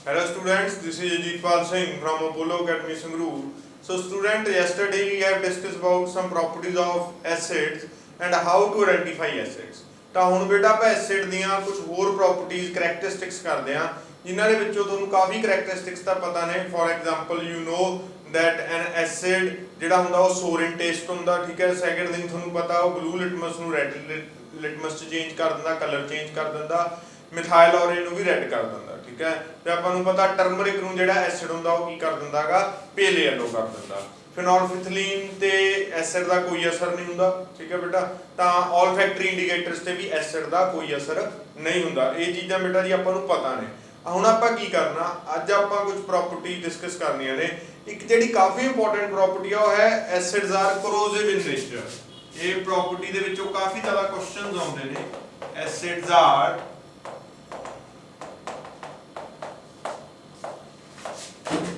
Hello students, this is Ajitpal Singh from Apollo Academy Sangrur. So student, yesterday we have discussed about some properties of acids and how to identify acids. ਤਾਂ ਹੁਣ ਬੇਟਾ ਆਪਾਂ acid ਦੀਆਂ ਕੁਝ ਹੋਰ properties ਕਰੈਕਟਰਿਸਟਿਕਸ ਕਰਦੇ ਹਾਂ ਜਿਨ੍ਹਾਂ ਦੇ ਵਿੱਚੋਂ ਤੁਹਾਨੂੰ ਕਾਫੀ ਕਰੈਕਟਰਿਸਟਿਕਸ ਤਾਂ ਪਤਾ ਨੇ। For example you know that an acid ਜਿਹੜਾ ਹੁੰਦਾ ਉਹ ਸੋਰਿਨ ਟੇਸਟ ਹੁੰਦਾ, ਠੀਕ ਹੈ। ਸੈਕੰਡ ਥਿੰਗ ਤੁਹਾਨੂੰ ਪਤਾ ਉਹ ਬਲੂ ਲਿਟਮਸ ਨੂੰ ਰੈੱਡ ਲਿਟਮਸ ਚ ਚੇਂਜ ਕਰ ਦਿੰਦਾ, ਕਲਰ ਚੇਂਜ ਕਰ ਦਿੰਦਾ, ਮਿਥਾਈਲ ਔਰੇਨ ਨੂੰ ਵੀ ਰੈੱਡ ਕਰ ਦਿੰਦਾ, ਠੀਕ ਹੈ। ਤੇ ਆਪਾਂ ਨੂੰ ਪਤਾ ਟਰਮਰਿਕ ਨੂੰ ਜਿਹੜਾ ਐਸਿਡ ਹੁੰਦਾ ਉਹ ਕੀ ਕਰ ਦਿੰਦਾਗਾ, ਪੇਲ ਯੈਲੋ ਕਰ ਦਿੰਦਾ। ਫਿਨੋਲਫਿਥਲੀਨ ਤੇ ਐਸਿਡ ਦਾ ਕੋਈ ਅਸਰ ਨਹੀਂ ਹੁੰਦਾ, ਠੀਕ ਹੈ ਬੇਟਾ। ਤਾਂ olfactory ਇੰਡੀਕੇਟਰਸ ਤੇ ਵੀ ਐਸਿਡ ਦਾ ਕੋਈ ਅਸਰ ਨਹੀਂ ਹੁੰਦਾ। ਇਹ ਚੀਜ਼ਾਂ ਬੇਟਾ ਜੀ ਆਪਾਂ ਨੂੰ ਪਤਾ ਨੇ। ਹੁਣ ਆਪਾਂ ਕੀ ਕਰਨਾ, ਅੱਜ ਆਪਾਂ ਕੁਝ ਪ੍ਰੋਪਰਟੀ ਡਿਸਕਸ ਕਰਨੀਆਂ ਨੇ। ਇੱਕ ਜਿਹੜੀ ਕਾਫੀ ਇੰਪੋਰਟੈਂਟ ਪ੍ਰੋਪਰਟੀ ਆ ਉਹ ਹੈ acids are corrosive in nature। ਇਹ ਪ੍ਰੋਪਰਟੀ ਦੇ ਵਿੱਚੋਂ ਕਾਫੀ ਜ਼ਿਆਦਾ ਕੁਐਸਚਨਸ ਆਉਂਦੇ ਨੇ। Acids are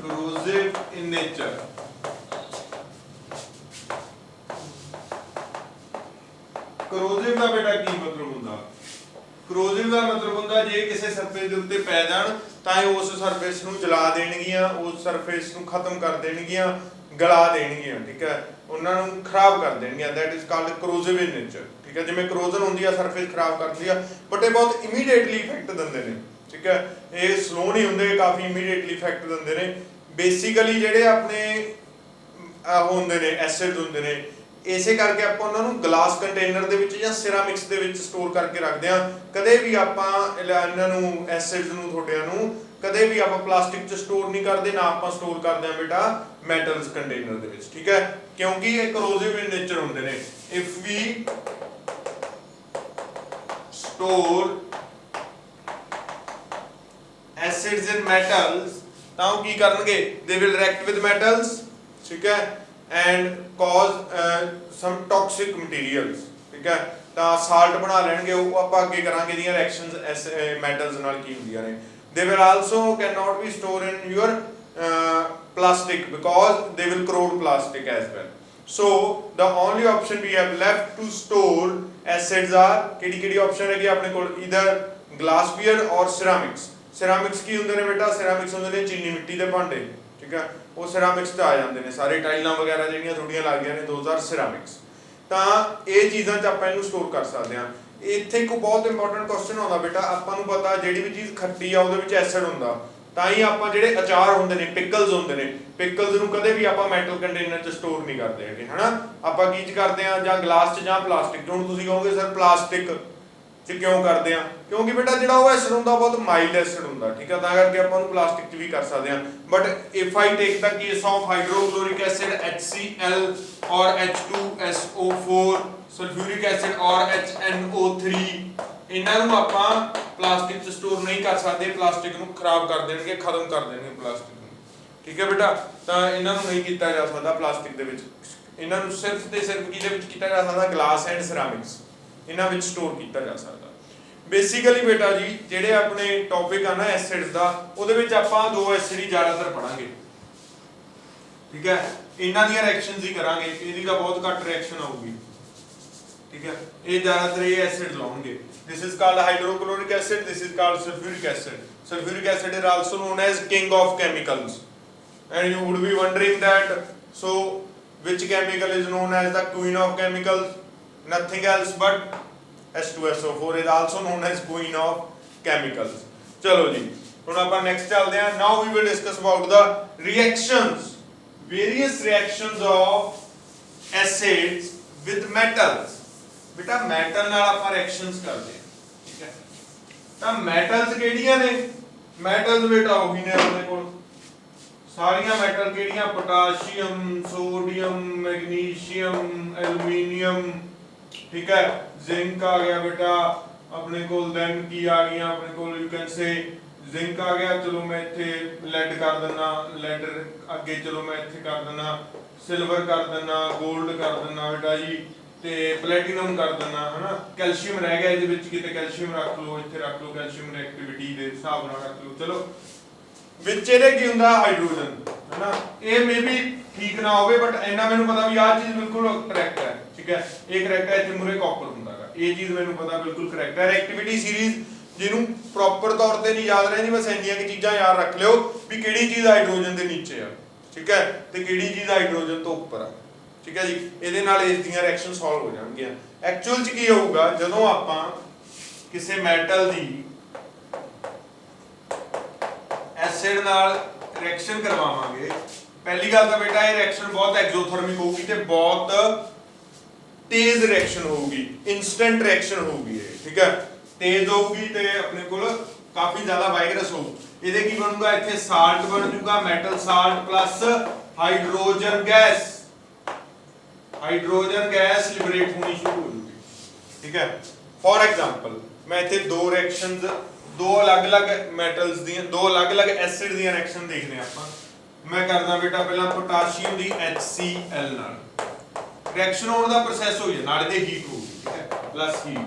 corrosive in nature। corrosive ਦਾ ਬੇਟਾ ਕੀ ਮਤਲਬ ਹੁੰਦਾ? corrosive ਦਾ ਮਤਲਬ ਹੁੰਦਾ ਜੇ ਕਿਸੇ ਸਰਫੇਸ ਦੇ ਉੱਤੇ ਪੈ ਜਾਣ ਤਾਂ ਇਹ ਉਸ ਸਰਫੇਸ ਨੂੰ ਜਲਾ ਦੇਣਗੀਆਂ, ਉਸ ਸਰਫੇਸ ਨੂੰ ਖਤਮ ਕਰ ਦੇਣਗੀਆਂ, ਗਲਾ ਦੇਣਗੀਆਂ, ਠੀਕ ਹੈ, ਉਹਨਾਂ ਨੂੰ ਖਰਾਬ ਕਰ ਦੇਣਗੀਆਂ। That is called corrosive in nature, ਠੀਕ ਹੈ। ਜਿਵੇਂ corrosion ਹੁੰਦੀ ਆ, ਸਰਫੇਸ ਖਰਾਬ ਕਰਦੀ ਆ, ਬਟ ਇਹ ਬਹੁਤ ਇਮੀਡੀਏਟਲੀ ਇਫੈਕਟ ਦਿੰਦੇ ਨੇ, ਠੀਕ ਹੈ। ਇਹ ਸਲੋ ਨਹੀਂ ਹੁੰਦੇ, ਕਾਫੀ ਇਮੀਡੀਏਟਲੀ ਇਫੈਕਟ ਦਿੰਦੇ ਨੇ। ਬੇਸਿਕਲੀ ਜਿਹੜੇ ਆਪਣੇ ਹੁੰਦੇ ਨੇ ਐਸਿਡ ਹੁੰਦੇ ਨੇ, ਇਸੇ ਕਰਕੇ ਆਪਾਂ ਉਹਨਾਂ ਨੂੰ ਗਲਾਸ ਕੰਟੇਨਰ ਦੇ ਵਿੱਚ ਜਾਂ ਸਿਰਾਮਿਕਸ ਦੇ ਵਿੱਚ ਸਟੋਰ ਕਰਕੇ ਰੱਖਦੇ ਆ। ਕਦੇ ਵੀ ਆਪਾਂ ਇਹਨਾਂ ਨੂੰ ਐਸਿਡਸ ਨੂੰ ਤੁਹਾਡਿਆਂ ਨੂੰ ਕਦੇ ਵੀ ਆਪਾਂ ਪਲਾਸਟਿਕ 'ਚ ਸਟੋਰ ਨਹੀਂ ਕਰਦੇ, ਨਾ ਆਪਾਂ ਸਟੋਰ ਕਰਦੇ ਆ ਬੇਟਾ ਮੈਟਲਸ ਕੰਟੇਨਰ ਦੇ ਵਿੱਚ, ਠੀਕ ਹੈ, ਕਿਉਂਕਿ ਇਹ corrosive in nature ਹੁੰਦੇ ਨੇ। If we store acids in metals ਤਾਂ ਉਹ ਕੀ ਕਰਨਗੇ, they will react with metals, ਠੀਕ ਹੈ, and cause some toxic materials, ਠੀਕ ਹੈ। ਤਾਂ ਸਾਲਟ ਬਣਾ ਲੈਣਗੇ ਉਹ, ਆਪਾਂ ਅੱਗੇ ਕਰਾਂਗੇ ਦੀਆਂ ਰਿਐਕਸ਼ਨਸ ਮੈਟਲਸ ਨਾਲ ਕੀ ਹੁੰਦੀਆਂ ਨੇ। they will also cannot be stored in your plastic because they will corrode plastic as well। so the only option we have left to store acids are ਕਿਹੜੀ ਆਪਸ਼ਨ ਹੈਗੀ ਆਪਣੇ ਕੋਲ, either glassware or ceramics। ਸਿਰਾਮਿਕਸ ਕੀ ਹੁੰਦੇ ਨੇ ਬੇਟਾ, ਸਿਰਾਮਿਕਸ ਹੁੰਦੇ ਨੇ ਚੀਨੀ ਮਿੱਟੀ ਦੇ ਭਾਂਡੇ, ਠੀਕ ਹੈ, ਉਹ ਸਿਰਾਮਿਕਸ ਤੇ ਆ ਜਾਂਦੇ ਨੇ। ਸਾਰੇ ਟਾਈਲਾਂ ਵਗੈਰਾ ਜਿਹੜੀਆਂ ਤੁਹਾਡੀਆਂ ਲੱਗਦੀਆਂ ਨੇ 2000 ਸਿਰਾਮਿਕਸ। ਤਾਂ ਇਹ ਚੀਜ਼ਾਂ 'ਚ ਆਪਾਂ ਇਹਨੂੰ ਸਟੋਰ ਕਰ ਸਕਦੇ ਹਾਂ। ਇੱਥੇ ਇੱਕ ਬਹੁਤ ਇੰਪੋਰਟੈਂਟ ਕੁਐਸਚਨ ਆਉਂਦਾ ਬੇਟਾ, ਆਪਾਂ ਨੂੰ ਪਤਾ ਜਿਹੜੀ ਵੀ ਚੀਜ਼ ਖੱਟੀ ਆ ਉਹਦੇ ਵਿੱਚ ਐਸਿਡ ਹੁੰਦਾ, ਤਾਂ ਹੀ ਆਪਾਂ ਜਿਹੜੇ ਅਚਾਰ ਹੁੰਦੇ ਨੇ, ਪਿਕਲਸ ਹੁੰਦੇ ਨੇ, ਪਿਕਲਸ ਨੂੰ ਕਦੇ ਵੀ ਆਪਾਂ ਮੈਟਲ ਕੰਟੇਨਰ 'ਚ ਸਟੋਰ ਨਹੀਂ ਕਰਦੇ ਹੈਗੇ, ਹਨਾ। ਆਪਾਂ ਕੀ ਕਰਦੇ ਆ, ਜਾਂ ਗਲਾਸ 'ਚ ਜਾਂ ਪਲਾਸਟਿਕ 'ਚ। ਹੁਣ ਤੁਸੀਂ ਕਹੋਗੇ ਸਰ ਪਲਾਸਟਿਕ 'ਚ ਕਿਉਂ ਕਰਦੇ ਆ? ਕਿਉਂਕਿ ਬੇਟਾ ਜਿਹੜਾ ਉਹ ਐਸਿਡ ਹੁੰਦਾ ਬਹੁਤ ਮਾਈਲਡ ਐਸਿਡ ਹੁੰਦਾ, ਠੀਕ ਹੈ, ਤਾਂ ਕਰਕੇ ਆਪਾਂ ਉਹਨੂੰ ਪਲਾਸਟਿਕ 'ਚ ਵੀ ਕਰ ਸਕਦੇ ਹਾਂ। But if I take the case of hydrochloric acid HCl ਔਰ H2SO4, ਸਲਫਿਊਰਿਕ ਐਸਿਡ ਔਰ HNO3, ਇਹਨਾਂ ਨੂੰ ਆਪਾਂ ਪਲਾਸਟਿਕ 'ਚ ਸਟੋਰ ਨਹੀਂ ਕਰ ਸਕਦੇ, ਪਲਾਸਟਿਕ ਨੂੰ ਖਰਾਬ ਕਰ ਦੇਣਗੇ, ਖਤਮ ਕਰ ਦੇਣਗੇ ਪਲਾਸਟਿਕ ਨੂੰ, ਠੀਕ ਹੈ ਬੇਟਾ। ਤਾਂ ਇਹਨਾਂ ਨੂੰ ਨਹੀਂ ਕੀਤਾ ਜਾ ਸਕਦਾ ਪਲਾਸਟਿਕ ਦੇ ਵਿੱਚ, ਇਹਨਾਂ ਨੂੰ ਸਿਰਫ ਤੇ ਸਿਰਫ ਕਿਹਦੇ ਵਿੱਚ ਕੀਤਾ ਜਾ ਸਕਦਾ, ਗਲਾਸ ਐਂਡ ਸਿਰਾਮਿਕਸ, ਇਹਨਾਂ ਵਿੱਚ ਸਟੋਰ ਕੀਤਾ ਜਾ ਸਕਦਾ। ਬੇਸਿਕਲੀ ਬੇਟਾ ਜੀ ਜਿਹੜੇ ਆਪਣੇ ਟੌਪਿਕ ਆ ਨਾ ਐਸਿਡਸ ਦਾ, ਉਹਦੇ ਵਿੱਚ ਆਪਾਂ ਦੋ ਐਸਿਡ ਹੀ ਜ਼ਿਆਦਾਤਰ ਪੜਾਂਗੇ, ਠੀਕ ਹੈ। ਇਹਨਾਂ ਦੀਆਂ ਰਿਐਕਸ਼ਨਸ ਹੀ ਕਰਾਂਗੇ, ਇਹਦੀ ਤਾਂ ਬਹੁਤ ਘੱਟ ਰਿਐਕਸ਼ਨ ਆਊਗੀ, ਠੀਕ ਹੈ। ਇਹ ਜ਼ਿਆਦਾਤਰ ਇਹ acid ਲਾਉਣਗੇ। this is called hydrochloric acid, this is called sulfuric acid। sulfuric acid is also known as king of chemicals, and you would be wondering that so which chemical is known as the queen of chemicals? Nothing else but H2SO4 is also known as queen of chemicals। ਚਲੋ ਜੀ ਹੁਣ ਆਪਾਂ next ਚੱਲਦੇ ਹਾਂ। now we will discuss about the reactions, various reactions of acids with metals। ਬੇਟਾ metal ਨਾਲ ਆਪਾਂ reactions ਕਰਦੇ ਹਾਂ, ਠੀਕ ਹੈ। ਤਾਂ ਮੈਟਲਸ ਕਿਹੜੀਆਂ ਨੇ? ਮੈਟਲਸ ਬੇਟਾ ਉਹੀ ਨੇ ਆਪਣੇ ਕੋਲ ਸਾਰੀਆਂ ਮੈਟਲ ਕਿਹੜੀਆਂ, ਪੋਟਾਸ਼ੀਅਮ, ਸੋਡੀਅਮ, ਮੈਗਨੀਸ਼ੀਅਮ, ਐਲੂਮੀਨੀਅਮ, ਠੀਕ ਹੈ, ਜ਼ਿੰਕ ਆ ਗਿਆ ਬੇਟਾ ਆਪਣੇ ਕੋਲ। ਦੈਨ ਕੀ ਆ ਗਈਆਂ ਆਪਣੇ ਕੋਲ, ਯੂ ਕੈਨ ਸੇ ਜ਼ਿੰਕ ਆ ਗਿਆ, ਚਲੋ ਮੈਂ ਇੱਥੇ ਲੈਡ ਕਰ ਦਿੰਦਾ, ਲੈਡ ਅੱਗੇ ਚਲੋ ਮੈਂ ਇੱਥੇ ਕਰ ਦਿੰਦਾ, ਸਿਲਵਰ ਕਰ ਦਿੰਦਾ, 골ਡ ਕਰ ਦਿੰਦਾ ਬੇਟਾ ਜੀ, ਤੇ ਪਲੈਟੀਨਮ ਕਰ ਦਿੰਦਾ, ਹਨਾ। ਕੈਲਸ਼ੀਅਮ ਰਹਿ ਗਿਆ ਇਹਦੇ ਵਿੱਚ, ਕਿਤੇ ਕੈਲਸ਼ੀਅਮ ਰੱਖ ਲਓ, ਇੱਥੇ ਰੱਖ ਲਓ, ਕੈਲਸ਼ੀਅਮ ਰਿਐਕਟੀਵਿਟੀ ਦੇ ਹਿਸਾਬ ਨਾਲ ਰੱਖ ਲਓ। ਚਲੋ ਵਿੱਚ ਇਹਦੇ ਕੀ ਹੁੰਦਾ, ਹਾਈਡਰੋਜਨ, ਹਨਾ। ਇਹ ਮੇ ਵੀ ਠੀਕ ਨਾ ਹੋਵੇ, ਬਟ ਇੰਨਾ ਮੈਨੂੰ ਪਤਾ ਵੀ ਆਹ ਚੀਜ਼ ਬਿਲਕੁਲ ਕਰੈਕਟ ਹੈ, ਠੀਕ ਹੈ। ਇਹ ਕਰੈਕਟ ਹੈ, ਇੱਥੇ ਮੂਰੇ ਕਾਪਰ ਹੁੰਦਾ ਹੈ, ਇਹ ਚੀਜ਼ ਮੈਨੂੰ ਪਤਾ ਬਿਲਕੁਲ ਕਰੈਕਟ ਹੈ। ਰਿਐਕਟੀਵਿਟੀ ਸੀਰੀਜ਼ ਜਿਹਨੂੰ ਪ੍ਰੋਪਰ ਤੌਰ ਤੇ ਨਹੀਂ ਯਾਦ ਰਹਿੰਦੀ, ਬਸ ਇੰਨੀਆਂ ਕਿ ਚੀਜ਼ਾਂ ਯਾਦ ਰੱਖ ਲਿਓ ਵੀ ਕਿਹੜੀ ਚੀਜ਼ ਹਾਈਡਰੋਜਨ ਦੇ ਨੀਚੇ ਆ, ਠੀਕ ਹੈ, ਤੇ ਕਿਹੜੀ ਚੀਜ਼ ਹਾਈਡਰੋਜਨ ਤੋਂ ਉੱਪਰ ਆ, ਠੀਕ ਹੈ ਜੀ। ਇਹਦੇ ਨਾਲ ਇਸ ਦੀਆਂ ਰਿਐਕਸ਼ਨ ਸੋਲਵ ਹੋ ਜਾਣਗੀਆਂ। ਐਕਚੁਅਲ 'ਚ ਕੀ ਹੋਊਗਾ, ਜਦੋਂ ਆਪਾਂ ਕਿਸੇ ਮੈਟਲ ਦੀ ਐਸਿਡ ਨਾਲ ਰਿਐਕਸ਼ਨ ਕਰਵਾਵਾਂਗੇ, ਪਹਿਲੀ ਗੱਲ ਤਾਂ ਬੇਟਾ ਇਹ ਰਿਐਕਸ਼ਨ ਬਹੁਤ ਐਗਜ਼ੋਥਰਮਿਕ ਹੋਊਗੀ ਤੇ ਬਹੁਤ ਤੇਜ਼ ਰਿਐਕਸ਼ਨ ਹੋਊਗੀ, ਇਨਸਟੈਂਟ ਰਿਐਕਸ਼ਨ ਹੋਊਗੀ ਇਹ, ਠੀਕ ਹੈ, ਤੇਜ਼ ਹੋਊਗੀ ਤੇ ਆਪਣੇ ਕੋਲ ਕਾਫੀ ਜ਼ਿਆਦਾ ਵਾਈਗਰਸ ਹੋਊ। ਇਹਦੇ ਕੀ ਬਣੂਗਾ, ਇੱਥੇ ਸਾਲਟ ਬਣ ਜੂਗਾ, metal salt plus hydrogen gas, hydrogen gas liberate ਹੋਣੀ ਸ਼ੁਰੂ ਹੋ ਜੂਗੀ, ਠੀਕ ਹੈ। ਫੋਰ ਐਗਜ਼ਾਮਪਲ ਮੈਂ ਇੱਥੇ ਦੋ ਰਿਐਕਸ਼ਨਸ, ਦੋ ਅਲੱਗ-ਅਲੱਗ ਮੈਟਲਸ ਦੀਆਂ, ਦੋ ਅਲੱਗ-ਅਲੱਗ ਐਸਿਡ ਦੀਆਂ ਰਿਐਕਸ਼ਨ ਦੇਖਦੇ ਹਾਂ ਆਪਾਂ। ਮੈਂ ਕਰਦਾ ਬੇਟਾ ਪਹਿਲਾਂ ਪੋਟਾਸ਼ੀਅਮ ਦੀ HCl ਨਾਲ ਰਿਐਕਸ਼ਨ ਹੋਣ ਦਾ ਪ੍ਰੋਸੈਸ ਹੋਈ ਹੈ, ਨਾਲ ਇਹਦੇ ਹੀਟ ਹੋਊਗੀ, ਠੀਕ ਹੈ, ਪਲੱਸ ਹੀਟ।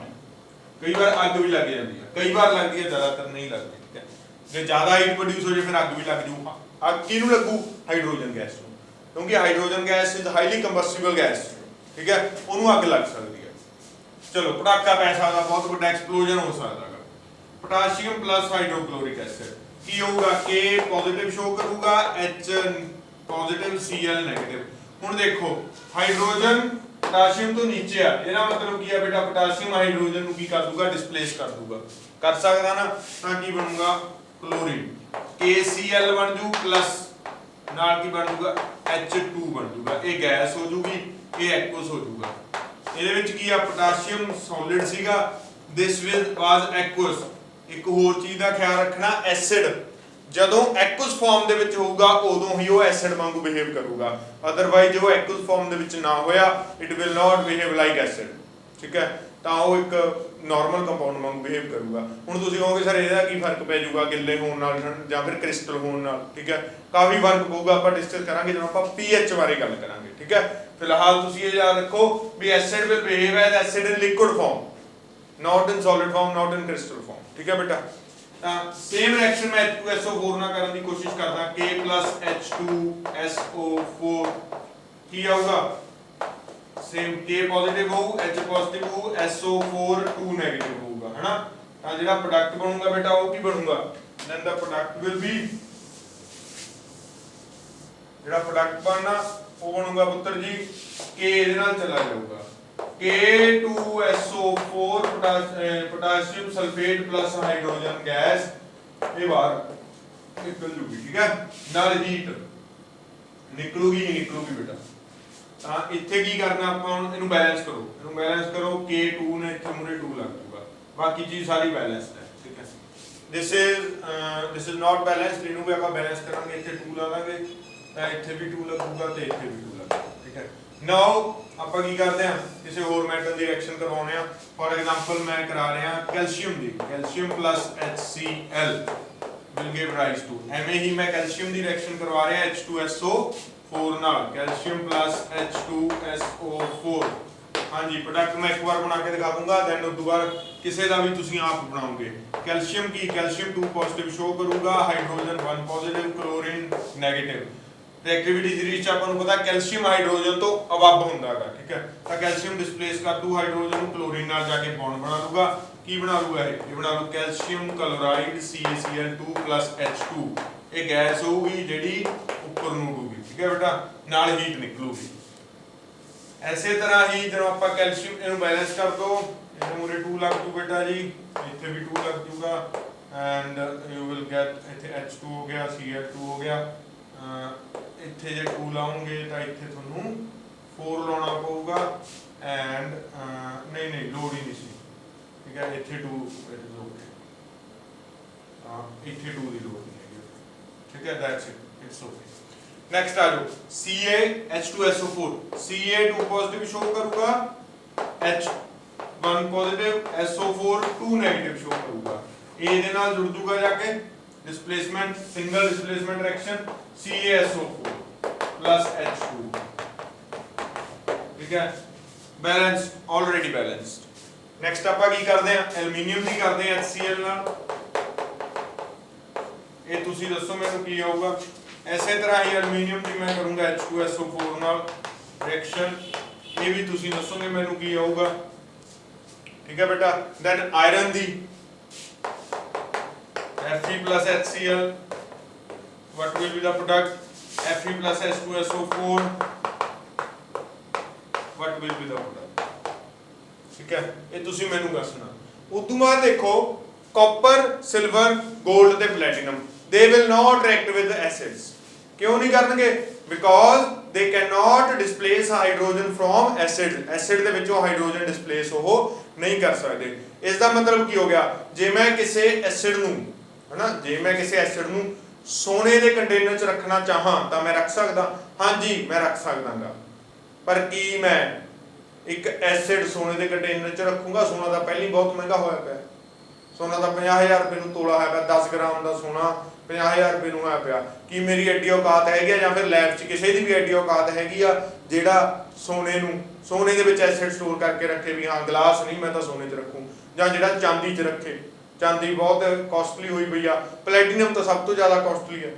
ਕਈ ਵਾਰ ਅੱਗ ਵੀ ਲੱਗ ਜਾਂਦੀ ਹੈ, ਕਈ ਵਾਰ ਲੱਗਦੀ ਹੈ, ਜ਼ਿਆਦਾਤਰ ਨਹੀਂ ਲੱਗਦੀ, ਠੀਕ ਹੈ। ਜੇ ਜ਼ਿਆਦਾ ਹੀਟ ਪ੍ਰੋਡਿਊਸ ਹੋ ਜਾਏ ਫਿਰ ਅੱਗ ਵੀ ਲੱਗ ਜੂ। ਅੱਗ ਕਿਹਨੂੰ ਲੱਗੂ, ਹਾਈਡਰੋਜਨ ਗੈਸ ਨੂੰ, ਕਿਉਂਕਿ hydrogen gas is highly combustible gas, ਠੀਕ ਹੈ, ਉਹਨੂੰ ਅੱਗ ਲੱਗ ਸਕਦੀ ਹੈ। ਚਲੋ ਪਟਾਕਾ ਪੈ ਸਕਦਾ, ਬਹੁਤ ਵੱਡਾ ਐਕਸਪਲੋਜਨ ਹੋ ਸਕਦਾ ਹੈ। ਪੋਟਾਸ਼ੀਅਮ ਪਲੱਸ ਹਾਈਡਰੋਕਲੋਰਿਕ ਐਸਿਡ ਕੀ ਹੋਊਗਾ, K ਪੋਜ਼ਿਟਿਵ ਸ਼ੋ ਕਰੂਗਾ, H ਪੋਜ਼ਿਟਿਵ, Cl ਨੈਗੇਟਿਵ। ਹੁਣ ਦੇਖੋ ਹਾਈਡਰੋਜਨ ਪੋਟਾਸ਼ੀਅਮ ਤੋਂ ਨੀਚੇ ਆ, ਇਹਦਾ ਮਤਲਬ ਕੀ ਆ ਬੇਟਾ, ਪੋਟਾਸ਼ੀਅਮ ਹਾਈਡਰੋਜਨ ਨੂੰ ਕੀ ਕਰ ਦੂਗਾ, ਡਿਸਪਲੇਸ ਕਰ ਦੂਗਾ, ਕਰ ਸਕਦਾ ਨਾ, ਤਾਂ ਕੀ ਬਣੂਗਾ, ਕਲੋਰੀਨ, KCl ਬਣ ਜੂ ਪਲੱਸ ਨਾਲ ਕੀ ਬਣ ਜੂਗਾ, H2 ਬਣ ਜੂਗਾ। ਇਹ ਗੈਸ ਹੋ ਜੂਗੀ, ਇਹ ਐਕੁਅਸ ਹੋ ਜੂਗਾ। ਇਹਦੇ ਵਿੱਚ ਕੀ ਆ, ਪੋਟਾਸ਼ੀਅਮ ਸੋਲਿਡ ਸੀਗਾ, ਦਿਸ ਵਾਸ ਐਕੁਅਸ। ਇੱਕ ਹੋਰ ਚੀਜ਼ ਦਾ ਖਿਆਲ ਰੱਖਣਾ, ਐਸਿਡ ਜਦੋਂ ਐਕੁਅਸ ਫਾਰਮ ਦੇ ਵਿੱਚ ਹੋਊਗਾ ਉਦੋਂ ਹੀ ਉਹ ਐਸਿਡ ਵਾਂਗੂ ਬਿਹੇਵ ਕਰੂਗਾ, ਅਦਰਵਾਈਜ਼ ਉਹ ਐਕੁਅਸ ਫਾਰਮ ਦੇ ਵਿੱਚ ਨਾ ਹੋਇਆ it will not behave like acid, ਠੀਕ ਹੈ, ਤਾਂ ਉਹ ਇੱਕ ਨਾਰਮਲ ਕੰਪਾਊਂਡ ਵਾਂਗੂ ਬਿਹੇਵ ਕਰੂਗਾ। ਹੁਣ ਤੁਸੀਂ ਕਹੋਗੇ ਸਰ ਇਹਦਾ ਕੀ ਫਰਕ ਪੈ ਜਾਊਗਾ ਗਿੱਲੇ ਹੋਣ ਨਾਲ ਜਾਂ ਫਿਰ ਕ੍ਰਿਸਟਲ ਹੋਣ ਨਾਲ, ਠੀਕ ਹੈ, ਕਾਫੀ ਫਰਕ ਪਊਗਾ, ਆਪਾਂ ਡਿਸਕਸ ਕਰਾਂਗੇ ਜਦੋਂ ਆਪਾਂ pH ਬਾਰੇ ਗੱਲ ਕਰਾਂਗੇ, ਠੀਕ ਹੈ। ਫਿਲਹਾਲ ਤੁਸੀਂ ਇਹ ਯਾਦ ਰੱਖੋ ਵੀ acid will behave as acid in liquid form, not in solid form, not in crystal form, ਠੀਕ ਹੈ ਬੇਟਾ। ਤਾਂ ਸੇਮ ਰਿਐਕਸ਼ਨ ਮੈਂ H2SO4 ਨਾਲ ਕਰਨ ਦੀ ਕੋਸ਼ਿਸ਼ ਕਰਦਾ, K H2SO4 ਕੀ ਆਊਗਾ, ਸੇਮ K ਪੋਜ਼ਿਟਿਵ ਹੋਊ, H ਪੋਜ਼ਿਟਿਵ ਹੋਊ, SO4 2 ਨੈਗੇਟਿਵ ਹੋਊਗਾ, ਹੈਨਾ। ਤਾਂ ਜਿਹੜਾ ਪ੍ਰੋਡਕਟ ਬਣੂਗਾ ਬੇਟਾ ਉਹ ਕੀ ਬਣੂਗਾ, then the product will be, ਜਿਹੜਾ ਪ੍ਰੋਡਕਟ ਬਣਨਾ ਉਹ ਬਣੂਗਾ ਪੁੱਤਰ ਜੀ, K ਇਹਦੇ ਨਾਲ ਚਲਾ ਜਾਊਗਾ, K2SO4 potassium sulphate plus hydrogen gas ਇਹ ਬਾਹਰ ਨਿਕਲ ਜੂਗੀ, ਠੀਕ ਹੈ, ਨਾਲ ਹੀਟ ਨਿਕਲੂਗੀ ਹੀ ਨਿਕਲੂਗੀ ਬੇਟਾ। ਤਾਂ ਇੱਥੇ ਕੀ ਕਰਨਾ ਆਪਾਂ, ਇਹਨੂੰ ਬੈਲੈਂਸ ਕਰੋ, ਇਹਨੂੰ ਬੈਲੈਂਸ ਕਰੋ, K2 ਨੇ ਇੱਥੇ ਮੂਰੇ 2 ਲੱਗ ਜੂਗਾ, ਬਾਕੀ ਚੀਜ਼ ਸਾਰੀ ਬੈਲੈਂਸਡ ਹੈ, ਠੀਕ ਹੈ। this is not balanced, ਇਹਨੂੰ ਵੀ ਆਪਾਂ ਬੈਲੈਂਸ ਕਰਾਂਗੇ, ਇੱਥੇ 2 ਲਾ ਦਾਂਗੇ ਤਾਂ ਇੱਥੇ ਵੀ 2 ਲੱਗੂਗਾ ਤੇ ਇੱਥੇ ਵੀ 2 ਲੱਗੂਗਾ, ਠੀਕ ਹੈ। ਨਾਓ ਆਪਾਂ ਕੀ ਕਰਦੇ ਹਾਂ, ਕਿਸੇ ਹੋਰ ਮੈਟਲ ਦੀ ਰਿਐਕਸ਼ਨ ਕਰਵਾਉਣੇ ਆ। ਫੋਰ ਐਗਜ਼ਾਮਪਲ ਮੈਂ ਕਰਾ ਰਿਹਾ calcium the, calcium plus HCl will give rise to, ਐਵੇਂ ਹੀ ਮੈਂ ਕੈਲਸ਼ੀਅਮ ਦੀ ਰਿਐਕਸ਼ਨ ਕਰਵਾ ਰਿਹਾ H2SO4 ਨਾਲ, ਕੈਲਸ਼ੀਅਮ ਪਲੱਸ H2SO4। ਹਾਂਜੀ ਪ੍ਰੋਡਕਟ ਮੈਂ ਇੱਕ ਵਾਰ ਬਣਾ ਕੇ ਦਿਖਾ ਦੂੰਗਾ, ਦੈਨ ਉਸ ਤੋਂ ਬਾਅਦ ਕਿਸੇ ਦਾ ਵੀ ਤੁਸੀਂ ਆਪ ਬਣਾਓਗੇ। ਕੈਲਸ਼ੀਅਮ ਕੀ, ਕੈਲਸ਼ੀਅਮ 2 ਪੋਜ਼ਿਟਿਵ ਸ਼ੋ ਕਰੂਗਾ, hydrogen 1 positive, chlorine negative. Reactivity series ਚ ਆਪਾਂ ਨੂੰ ਪਤਾ ਕੈਲਸ਼ੀਅਮ ਹਾਈਡਰੋਜਨ ਤੋਂ ਅਬਵ ਹੁੰਦਾ ਹੈਗਾ, ਠੀਕ ਹੈ, ਤਾਂ ਕੈਲਸ਼ੀਅਮ ਡਿਸਪਲੇਸ ਕਰ ਦੂ ਹਾਈਡਰੋਜਨ ਨੂੰ, ਕਲੋਰੀਨ ਨਾਲ ਜਾ ਕੇ ਬੌਂਡ ਬਣਾ ਲੂਗਾ। ਕੀ ਬਣਾ ਲੂਗਾ ਇਹ ਬਣਾ ਲੂ ਕੈਲਸ਼ੀਅਮ ਕਲੋਰਾਈਡ CaCl2 H2। ਇਹ ਗੈਸ ਹੋਊਗੀ ਜਿਹੜੀ ਉੱਪਰ ਨੂੰ ਉੱਡੂਗੀ, ਠੀਕ ਹੈ ਬੇਟਾ, ਨਾਲ ਹੀਟ ਨਿਕਲੂਗੀ। ਐਸੇ ਤਰ੍ਹਾਂ ਹੀ ਜਦੋਂ ਆਪਾਂ ਕੈਲਸ਼ੀਅਮ ਇਹਨੂੰ ਬੈਲੈਂਸ ਕਰ ਦੋ, ਇਹਨੂੰ ਮੂਰੇ 2 ਲੱਗ ਜੂ ਬੇਟਾ ਜੀ, ਇੱਥੇ ਵੀ 2 ਲੱਗ ਜੂਗਾ, ਐਂਡ ਯੂ ਵਿਲ ਗੈਟ ਇੱਥੇ H2 ਹੋ ਗਿਆ, Cl2 ਹੋ ਗਿਆ। ਇੱਥੇ ਜੇ 2 ਲਾਉਂਗੇ ਤਾਂ ਇੱਥੇ ਤੁਹਾਨੂੰ 4 ਲਾਉਣਾ ਪਊਗਾ, ਐਂਡ ਨਹੀਂ ਲੋੜ ਹੀ ਨਹੀਂ ਸੀ, ਠੀਕ ਹੈ, ਇੱਥੇ 2 ਇੱਥੇ 2 ਦੀ ਲੋੜ ਨਹੀਂ ਹੈਗੀ, ਠੀਕ ਹੈ, that's it, it's okay. Next ਆ ਜਾਓ H2SO4, Ca 2 ਪੋਜ਼ਿਟਿਵ ਸ਼ੋ ਕਰੂਗਾ, H1 positive, SO4 2 negative show ਕਰੂਗਾ। ਇਹ ਇਹਦੇ ਨਾਲ ਜੁੜ ਜੂਗਾ ਜਾ ਕੇ, displacement single displacement reaction CaSO4 plus H2, ठीक है, बैलेंस्ड, ऑलरेडी बैलेंस्ड। नेक्स्ट ਆਪਾਂ ਕੀ ਕਰਦੇ ਆ, ਐਲੂਮੀਨੀਅਮ ਦੀ ਕਰਦੇ ਆ HCl ਨਾਲ। ਇਹ ਤੁਸੀਂ ਦੱਸੋ ਮੈਨੂੰ ਕੀ ਆਊਗਾ। ਐਸੇ ਤਰ੍ਹਾਂ ਹੀ ਐਲੂਮੀਨੀਅਮ ਦੀ ਮੈਂ ਕਰੂੰਗਾ H2SO4 ਨਾਲ ਰਿਐਕਸ਼ਨ, ਇਹ ਵੀ ਤੁਸੀਂ ਦੱਸੋਗੇ ਮੈਨੂੰ ਕੀ ਆਊਗਾ, ਠੀਕ ਹੈ ਬੇਟਾ। Then iron the Fe plus HCl. What will be the product? Fe plus H2SO4. What will be the product? ठीक है, ये तुसी मैनू दसना। उदू बाद देखो कॉपर, सिल्वर, गोल्ड ते platinum, they will not react with acids। क्यों नहीं करनगे? Because they cannot displace hydrogen from acid। acid ਦੇ ਵਿੱਚੋਂ हाइड्रोजन डिस्प्लेस ਉਹ नहीं कर सकते। इस दा मतलब की हो गया, जे मैं किसी एसिड नूं है ना, जे मैं किसी एसिड नूं सोने के कंटेनर च रखना चाहां तो मैं रख सकदा? हाँ जी मैं रख सकदा। पर की मैं एक एसिड सोने के कंटेनर च रखूंगा? सोना तो पहले ही बहुत महंगा होया पिया, सोना तो 50,000 रुपये नूं तोला है पिया, 10 ग्राम का सोना 50,000 रुपये नूं होया पिया। कि मेरी एडी औकात हैगी या फिर लैब च किसी की भी एडी औकात हैगी आ जिहड़ा सोने नूं सोने दे विच एसिड स्टोर करके रखे भी हाँ गिलास नहीं मैं तो सोने च रखूँ, ਜਾਂ ਜਿਹੜਾ ਚਾਂਦੀ 'ਚ ਰੱਖੇ। ਚਾਂਦੀ ਬਹੁਤ ਕੋਸਟਲੀ ਹੋਈ ਪਈ ਆ, ਪਲੈਟੀਨਮ ਤਾਂ ਸਭ ਤੋਂ ਜ਼ਿਆਦਾ ਕੋਸਟਲੀ ਹੈ।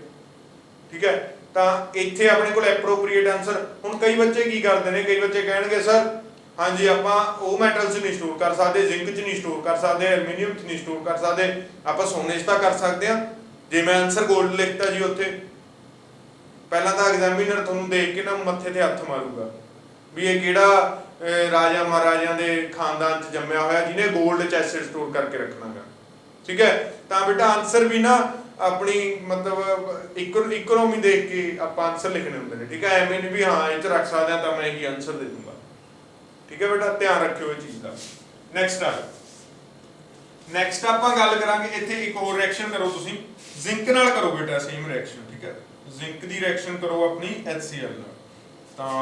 ਠੀਕ ਹੈ, ਤਾਂ ਇੱਥੇ ਆਪਣੇ ਕੋਲ ਐਪਰੋਪਰੀਏਟ ਆਨਸਰ। ਹੁਣ ਕਈ ਬੱਚੇ ਕੀ ਕਰਦੇ ਨੇ, ਕਈ ਬੱਚੇ ਕਹਿਣਗੇ ਸਰ ਹਾਂਜੀ ਆਪਾਂ ਉਹ ਮੈਟਲ 'ਚ ਨਹੀਂ ਸਟੋਰ ਕਰ ਸਕਦੇ, ਜ਼ਿੰਕ 'ਚ ਨਹੀਂ ਸਟੋਰ ਕਰ ਸਕਦੇ, ਐਲੂਮੀਨੀਅਮ 'ਚ ਨਹੀਂ ਸਟੋਰ ਕਰ ਸਕਦੇ, ਆਪਾਂ ਸੋਨੇ 'ਚ ਤਾਂ ਕਰ ਸਕਦੇ ਹਾਂ। ਜੇ ਮੈਂ ਆਨਸਰ ਗੋਲਡ ਲਿਖਤਾ ਜੀ ਉੱਥੇ, ਪਹਿਲਾਂ ਤਾਂ ਐਗਜ਼ਾਮੀਨਰ ਤੁਹਾਨੂੰ ਦੇਖ ਕੇ ਨਾ ਮੱਥੇ ਤੇ ਹੱਥ ਮਾਰੂਗਾ ਵੀ ਇਹ ਕਿਹੜਾ ਰਾਜਾ ਮਹਾਰਾਜਿਆਂ ਦੇ ਖਾਨਦਾਨ 'ਚ ਜੰਮਿਆ ਹੋਇਆ ਜਿਹਨੇ ਗੋਲਡ 'ਚ ਐਸਿਡ ਸਟੋਰ ਕਰਕੇ ਰੱਖਣਾਗਾ। ਠੀਕ ਹੈ, ਤਾਂ ਬੇਟਾ ਆਨਸਰ ਵੀ ਨਾ ਆਪਣੀ ਮਤਲਬ ਇਕਨੋਮੀ ਦੇਖ ਕੇ ਆਪਾਂ ਆਨਸਰ ਲਿਖਣੇ ਹੁੰਦੇ ਨੇ। ਠੀਕ ਹੈ, ਐਵੇਂ ਨਹੀਂ ਵੀ ਹਾਂ ਇਹ 'ਚ ਰੱਖ ਸਕਦੇ ਹਾਂ ਤਾਂ ਮੈਂ ਇਹੀ ਆਨਸਰ ਦੇ ਦੂੰਗਾ। ਠੀਕ ਹੈ ਬੇਟਾ, ਧਿਆਨ ਰੱਖਿਓ ਇਹ ਚੀਜ਼ ਦਾ। ਨੈਕਸਟ ਆਪਾਂ ਗੱਲ ਕਰਾਂਗੇ, ਇੱਥੇ ਇੱਕ ਹੋਰ ਰਿਐਕਸ਼ਨ ਕਰੋ ਤੁਸੀਂ, ਜ਼ਿੰਕ ਨਾਲ ਕਰੋ ਬੇਟਾ ਸੇਮ ਰਿਐਕਸ਼ਨ। ਠੀਕ ਹੈ, ਜ਼ਿੰਕ ਦੀ ਰਿਐਕਸ਼ਨ ਕਰੋ ਆਪਣੀ HCl ਨਾਲ, ਤਾਂ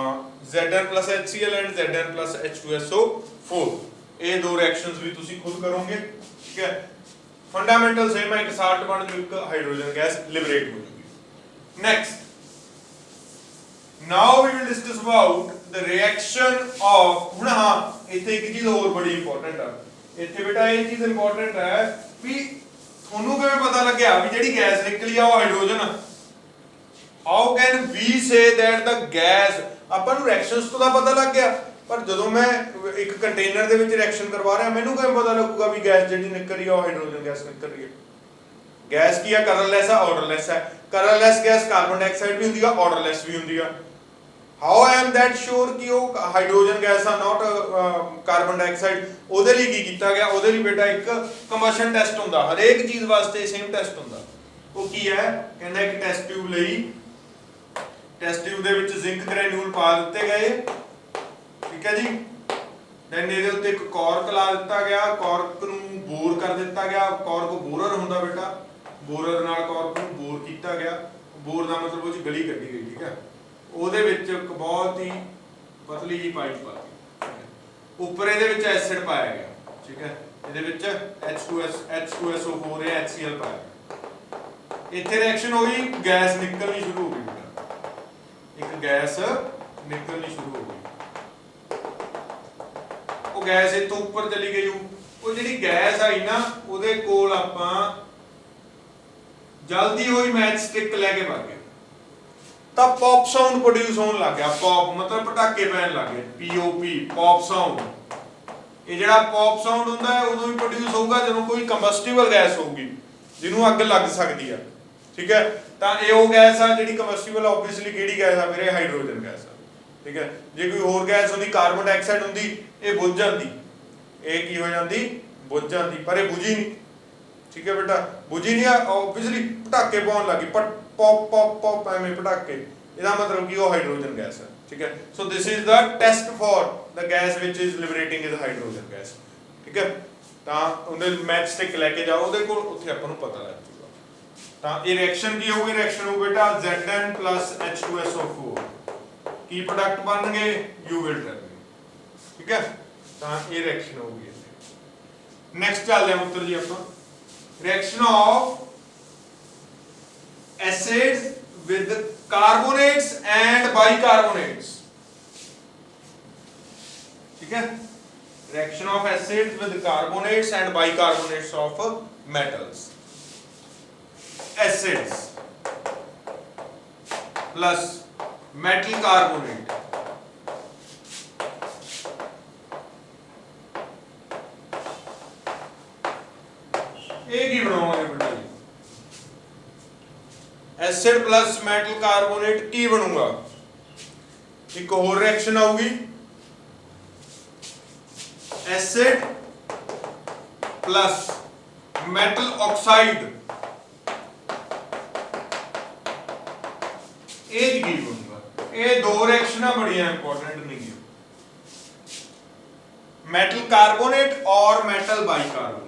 Zn plus HCl and Zn plus H2SO4 ਇਹ ਦੋ ਰਿਐਕਸ਼ਨਸ ਵੀ ਤੁਸੀਂ ਖੁਦ ਕਰੋਗੇ। ਠੀਕ ਹੈ, ਫੰਡਾਮੈਂਟਲ ਸੇਮ ਹੈ, ਇੱਕ ਸਾਲਟ ਬਣ ਜੂ, ਇੱਕ ਹਾਈਡਰੋਜਨ ਗੈਸ ਲਿਬਰੇਟ ਹੋ ਜੂਗੀ। Next now we will discuss about the reaction of, ਹੁਣ ਹਾਂ ਇੱਥੇ ਇੱਕ ਚੀਜ਼ ਹੋਰ ਬੜੀ ਇੰਪੋਰਟੈਂਟ ਆ, ਇੱਥੇ ਬੇਟਾ ਇਹ ਚੀਜ਼ ਇੰਪੋਰਟੈਂਟ ਹੈ ਵੀ ਤੁਹਾਨੂੰ ਕਿਵੇਂ ਪਤਾ ਲੱਗਿਆ ਵੀ ਜਿਹੜੀ ਗੈਸ ਨਿਕਲੀ ਆ ਉਹ ਹਾਈਡਰੋਜਨ ਆ? How can we say that the gas, ਆਪਾਂ ਨੂੰ ਰਿਐਕਸ਼ਨਸ ਤੋਂ ਤਾਂ ਪਤਾ ਲੱਗ ਗਿਆ, ਪਰ ਜਦੋਂ ਮੈਂ ਇੱਕ ਕੰਟੇਨਰ ਦੇ ਵਿੱਚ ਰਿਐਕਸ਼ਨ ਕਰਵਾ ਰਿਹਾ ਮੈਨੂੰ ਕਿਵੇਂ ਪਤਾ ਲੱਗੂਗਾ ਵੀ ਗੈਸ ਜਿਹੜੀ ਨਿਕਲ ਰਹੀ ਆ ਉਹ ਹਾਈਡਰੋਜਨ ਗੈਸ ਨਿਕਲ ਰਹੀ ਹੈ? ਗੈਸ ਕੀ ਆ? ਕਲਰਲੈਸ ਆ, ਆਰਡਰਲੈਸ ਹੈ। ਕਲਰਲੈਸ ਗੈਸ ਕਾਰਬਨ ਡਾਈਆਕਸਾਈਡ ਵੀ ਹੁੰਦੀ ਆ, ਆਰਡਰਲੈਸ ਵੀ ਹੁੰਦੀ ਆ। How I am that sure ਕਿ ਉਹ ਹਾਈਡਰੋਜਨ ਗੈਸ ਆ, ਨਾਟ ਕਾਰਬਨ ਡਾਈਆਕਸਾਈਡ? ਉਹਦੇ ਲਈ ਕੀ ਕੀਤਾ ਗਿਆ? ਉਹਦੇ ਲਈ ਬੇਟਾ ਇੱਕ ਕੰਬਸ਼ਨ ਟੈਸਟ ਹੁੰਦਾ, ਹਰੇਕ ਚੀਜ਼ ਵਾਸਤੇ ਸੇਮ ਟੈਸਟ ਹੁੰਦਾ। ਉਹ ਕੀ ਹੈ? ਕਹਿੰਦਾ ਇੱਕ ਟੈਸਟ ਟਿਊਬ ਲਈ, ਟੈਸਟ ਟਿਊਬ ਦੇ ਵਿੱਚ ਜ਼ਿੰਕ ਗ੍ਰੈਨੂਲ ਪਾ ਦਿੱਤੇ ਗਏ। ਠੀਕ ਹੈ ਜੀ, ਦੈਨ ਇਹਦੇ ਉੱਤੇ ਇੱਕ ਕੋਰਕ ਲਾ ਦਿੱਤਾ ਗਿਆ, ਕੋਰਕ ਨੂੰ ਬੋਰ ਕਰ ਦਿੱਤਾ ਗਿਆ। ਕੋਰਕ ਬੋਰਰ ਹੁੰਦਾ ਬੇਟਾ, ਬੋਰਰ ਨਾਲ ਕੋਰਕ ਨੂੰ ਬੋਰ ਕੀਤਾ ਗਿਆ। ਬੋਰ ਦਾ ਮਤਲਬ ਉਹ 'ਚ ਗਲੀ ਕੱਢੀ ਗਈ। ਠੀਕ ਹੈ, ਉਹਦੇ ਵਿੱਚ ਇੱਕ ਬਹੁਤ ਹੀ ਪਤਲੀ ਜਿਹੀ ਪਾਈਪ ਪਾ ਦਿੱਤੀ, ਉੱਪਰ ਇਹਦੇ ਵਿੱਚ ਐਸਿਡ ਪਾਇਆ ਗਿਆ। ਠੀਕ ਹੈ, ਇਹਦੇ ਵਿੱਚ H2SO4 ਜਾਂ HCl ਪਾਇਆ ਗਿਆ। ਇੱਥੇ ਰਿਐਕਸ਼ਨ ਹੋਈ, ਗੈਸ ਨਿਕਲਣੀ ਸ਼ੁਰੂ ਹੋ ਗਈ ਬੇਟਾ, ਇੱਕ ਗੈਸ ਨਿਕਲਣੀ ਸ਼ੁਰੂ ਹੋ ਗਈ। ਉਹ ਗੈਸ ਇੱਥੋਂ ਉੱਪਰ ਚਲੀ ਗਈ। ਉਹ ਜਿਹੜੀ ਗੈਸ ਆਈ ਨਾ ਉਹਦੇ ਕੋਲ ਆਪਾਂ ਜਲਦੀ ਹੋਈ ਮੈਚ ਸਟਿਕ ਲੈ ਕੇ ਵਗ ਗਏ, ਤਾਂ ਪੌਪ ਸਾਊਂਡ ਪ੍ਰੋਡਿਊਸ ਹੋਣ ਲੱਗ ਗਿਆ। ਪੌਪ ਮਤਲਬ ਪਟਾਕੇ ਪੈਣ ਲੱਗ ਗਏ, POP, ਪੌਪ ਸਾਊਂਡ। ਇਹ ਜਿਹੜਾ ਪੌਪ ਸਾਊਂਡ ਹੁੰਦਾ ਹੈ ਉਦੋਂ ਵੀ ਪ੍ਰੋਡਿਊਸ ਹੋਊਗਾ ਜਦੋਂ ਕੋਈ ਕੰਬਸਟੀਬਲ ਗੈਸ ਹੋਊਗੀ ਜਿਹਨੂੰ ਅੱਗ ਲੱਗ ਸਕਦੀ ਆ। ਠੀਕ ਹੈ, ਤਾਂ ਇਹ ਉਹ ਗੈਸ ਆ ਜਿਹੜੀ ਕੰਬਸਟੀਬਲ, ਆਬਵੀਅਸਲੀ ਕਿਹੜੀ ਗੈਸ ਆ ਮੇਰੇ? ਹਾਈਡਰੋਜਨ ਗੈਸ ਆ। ਠੀਕ ਹੈ, ਜੇ ਕੋਈ ਹੋਰ ਗੈਸ ਹੁੰਦੀ, ਕਾਰਬਨ ਡਾਈਆਕਸਾਈਡ ਹੁੰਦੀ, ਇਹ ਬੁੱਝ ਜਾਂਦੀ। ਇਹ ਕੀ ਹੋ ਜਾਂਦੀ? ਬੁੱਝ ਜਾਂਦੀ, ਪਰ ਇਹ ਬੁਝੀ ਨਹੀਂ। ਠੀਕ ਹੈ ਬੇਟਾ, ਬੁਝੀ ਨਹੀਂ, ਆਬਵੀਅਸਲੀ ਪਟਾਕੇ ਪਾਉਣ ਲੱਗੀ, ਪੌਪ ਪੌਪ ਪੌਪ ਐਵੇਂ ਪਟਾਕੇ, ਇਹਦਾ ਮਤਲਬ ਕਿ ਉਹ ਹਾਈਡਰੋਜਨ ਗੈਸ ਹੈ। ਠੀਕ ਹੈ, so this is the test for the gas which is liberating is hydrogen gas. ਠੀਕ ਹੈ, ਤਾਂ ਉਹਦੇ ਮੈਚ ਸਟਿਕ ਲੈ ਕੇ ਜਾਓ ਉਹਦੇ ਕੋਲ, ਉੱਥੇ ਆਪਾਂ ਨੂੰ ਪਤਾ ਲੱਗ ਜੂਗਾ। ਤਾਂ ਇਹ ਰਿਐਕਸ਼ਨ ਕੀ ਹੋਊਗੀ? ਰਿਐਕਸ਼ਨ ਹੋ ਬੇਟਾ Zn plus H2SO4, ਕੀ ਪ੍ਰੋਡਕਟ ਬਣਨਗੇ? ਯੂ ਵਿਲ ਟੈਲ ਮੀ। ਠੀਕ ਹੈ, ਤਾਂ ਇਹ ਰਿਐਕਸ਼ਨ ਹੋਊਗੀ। ਨੈਕਸਟ ਚੱਲਦੇ ਹਾਂ ਉੱਤਰ ਜੀ ਆਪਾਂ, reaction of acids with carbonates and bicarbonates। ठीक है, reaction of acids with carbonates and bicarbonates of metals। acids plus metal carbonate, ਇਹ ਕੀ ਬਣਾਵਾਂਗੇ ਬੇਟਾ ਜੀ? एसिड प्लस मेटल कार्बोनेट की बनूंगा, एक और रिएक्शन आऊगी एसिड प्लस मेटल ऑक्साइड, ये की बनूंगा। ये दो रिएक्शन बड़िया इंपॉर्टेंट नहीं है, मेटल कार्बोनेट और मेटल बाइकार्बोनेट।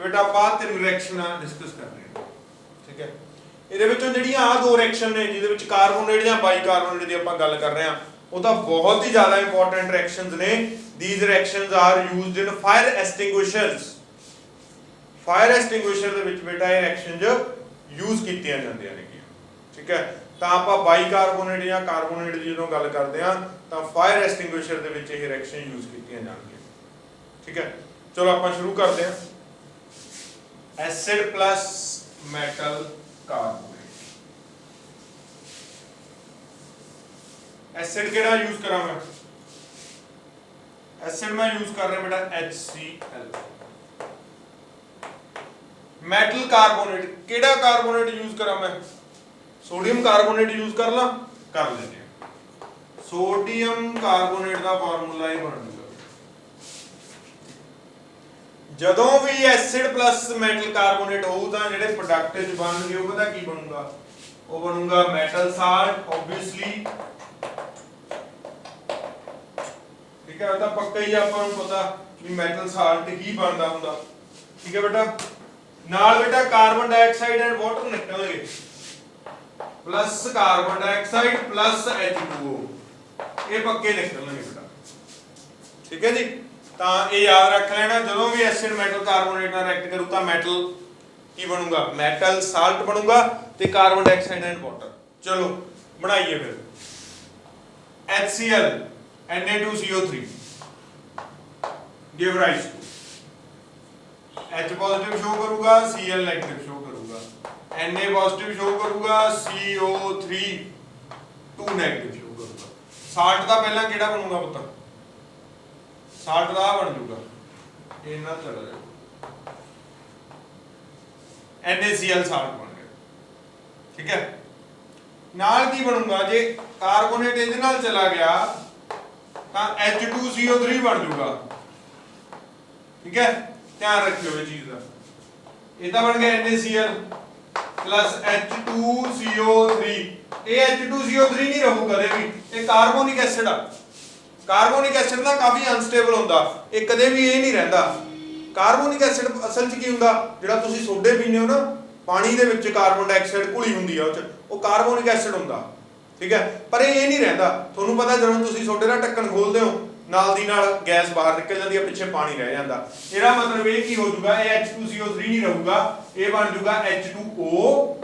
बेटा आप तीन रिएक्शन डिस्कस कर रहे हैं, ठीक है। ਇਹਦੇ ਵਿੱਚੋਂ ਜਿਹੜੀਆਂ ਆ ਦੋ ਰਿਐਕਸ਼ਨ ਨੇ ਜਿਹਦੇ ਵਿੱਚ ਕਾਰਬੋਨੇਟ ਜਾਂ ਬਾਈਕਾਰਬੋਨੇਟ ਦੀ ਆਪਾਂ ਗੱਲ ਕਰ ਰਹੇ ਹਾਂ, ਉਹ ਤਾਂ ਬਹੁਤ ਹੀ ਜ਼ਿਆਦਾ ਇੰਪੋਰਟੈਂਟ ਰਿਐਕਸ਼ਨਸ ਨੇ। These reactions are used in fire extinguishers. Fire extinguisher ਦੇ ਵਿੱਚ ਬੇਟਾ ਇਹ ਰਿਐਕਸ਼ਨਸ ਯੂਜ਼ ਕੀਤੀਆਂ ਜਾਂਦੀਆਂ ਨੇ, ਠੀਕ ਹੈ। ਤਾਂ ਆਪਾਂ ਬਾਈਕਾਰਬੋਨੇਟ ਜਾਂ ਕਾਰਬੋਨੇਟ ਦੀ ਜਦੋਂ ਗੱਲ ਕਰਦੇ ਹਾਂ ਤਾਂ ਫਾਇਰ ਐਸਟਿੰਗੁਇਸ਼ਰ ਦੇ ਵਿੱਚ ਇਹ ਰਿਐਕਸ਼ਨ ਯੂਜ਼ ਕੀਤੀਆਂ ਜਾਣਗੀਆਂ, ਠੀਕ ਹੈ। ਚਲੋ ਆਪਾਂ ਸ਼ੁਰੂ ਕਰਦੇ ਹਾਂ। Acid plus metal carbonate, acid केड़ा यूज करा मैं, एसिड मैं यूज कर रहा बेटा HCl। मेटल कार्बोनेट केड़ा कार्बोनेट यूज करा मैं, सोडियम कार्बोनेट यूज कर ला, कर लेते हैं। सोडियम कार्बोनेट का फार्मूला ही बन जाएगा ਜਦੋਂ ਵੀ ਐਸਿਡ ਪਲੱਸ ਮੈਟਲ ਕਾਰਬੋਨੇਟ ਹੋਊ ਤਾਂ ਜਿਹੜੇ ਪ੍ਰੋਡਕਟ ਚ ਬਣਨਗੇ ਉਹ ਪਤਾ ਕੀ ਬਣੂਗਾ, ਉਹ ਬਣੂਗਾ ਮੈਟਲ ਸਾਲਟ ਆਬਵੀਅਸਲੀ, ਠੀਕ ਹੈ। ਉਹ ਤਾਂ ਪੱਕਾ ਹੀ ਆਪਾਂ ਨੂੰ ਪਤਾ ਵੀ ਮੈਟਲ ਸਾਲਟ ਹੀ ਬਣਦਾ ਹੁੰਦਾ, ਠੀਕ ਹੈ ਬੇਟਾ। ਨਾਲ ਬੇਟਾ ਕਾਰਬਨ ਡਾਈਆਕਸਾਈਡ ਐਂਡ ਵਾਟਰ ਨਿਕਲਣਗੇ, plus carbon dioxide plus H2O, ਇਹ ਪੱਕੇ ਨਿਕਲਣਗੇ ਬੇਟਾ, ਠੀਕ ਹੈ ਜੀ। ਤਾਂ ਇਹ ਯਾਦ ਰੱਖ ਲੈਣਾ, ਜਦੋਂ ਵੀ ਐਸਿਡ ਮੈਟਲ ਕਾਰਬੋਨੇਟ ਨਾਲ ਰਿਐਕਟ ਕਰੂ ਤਾਂ ਮੈਟਲ ਕੀ ਬਣੂਗਾ, ਮੈਟਲ ਸਾਲਟ ਬਣੂਗਾ ਤੇ ਕਾਰਬਨ ਡਾਈਆਕਸਾਈਡ ਐਂਡ ਵਾਟਰ। ਚਲੋ ਬਣਾਈਏ ਫਿਰ। HCl Na2CO3 give rise to H positive show करूंगा, Cl नेगेटिव शो करूंगा, Na पॉजिटिव शो करूंगा, CO3 2 नेगेटिव शो करूंगा। साल्ट ਦਾ ਪਹਿਲਾਂ ਕਿਹੜਾ ਬਣੂਗਾ ਪੁੱਤ, साल्ट ਦਾ ਬਣ ਜੂਗਾ, ਇਹ ਨਾ ਚਲਾ ਜਾਊਗਾ, NaCl ਸਾਲਟ ਬਣ ਗਿਆ, ਠੀਕ ਹੈ। ਨਾਲ ਕੀ ਬਣੂਗਾ, ਜੇ ਕਾਰਬੋਨੇਟ ਇਹਦੇ ਨਾਲ ਚਲਾ ਗਿਆ ਤਾਂ H2CO3 ਬਣ ਜੂਗਾ, ਠੀਕ ਹੈ। ਧਿਆਨ ਰੱਖਿਓ ਇਹ ਚੀਜ਼ ਦਾ, ਇਹ ਤਾਂ ਬਣ ਗਿਆ NaCl plus H2CO3। ਇਹ H2CO3 ਨਹੀਂ ਰਹੂ ਕਦੇ ਵੀ, ਇਹ ਕਾਰਬੋਨਿਕ ਐਸਿਡ ਆ। ਕਾਰਬੋਨਿਕ ਐਸਿਡ ਨਾ ਕਾਫੀ ਅਨਸਟੇਬਲ ਹੁੰਦਾ, ਇਹ ਕਦੇ ਵੀ ਇਹ ਨਹੀਂ ਰਹਿੰਦਾ। ਕਾਰਬੋਨਿਕ ਐਸਿਡ ਅਸਲ 'ਚ ਕੀ ਹੁੰਦਾ, ਜਿਹੜਾ ਤੁਸੀਂ ਸੋਡੇ ਪੀਂਦੇ ਹੋ ਨਾ, ਪਾਣੀ ਦੇ ਵਿੱਚ ਕਾਰਬਨ ਡਾਈਆਕਸਾਈਡ ਘੁਲੀ ਹੁੰਦੀ ਆ, ਉਹ ਕਾਰਬੋਨਿਕ ਐਸਿਡ ਹੁੰਦਾ, ਠੀਕ ਹੈ। ਪਰ ਇਹ ਨਹੀਂ ਰਹਿੰਦਾ, ਤੁਹਾਨੂੰ ਪਤਾ ਜਦੋਂ ਤੁਸੀਂ ਸੋਡੇ ਦਾ ਢੱਕਣ ਖੋਲਦੇ ਹੋ ਨਾਲ ਦੀ ਨਾਲ ਗੈਸ ਬਾਹਰ ਨਿਕਲ ਜਾਂਦੀ ਹੈ, ਪਿੱਛੇ ਪਾਣੀ ਰਹਿ ਜਾਂਦਾ। ਇਹਦਾ ਮਤਲਬ ਇਹ ਕੀ ਹੋ ਜਾਊਗਾ, ਇਹ H2CO3 ਨਹੀਂ ਰਹੂਗਾ, ਇਹ ਬਣ ਜਾਊਗਾ H2O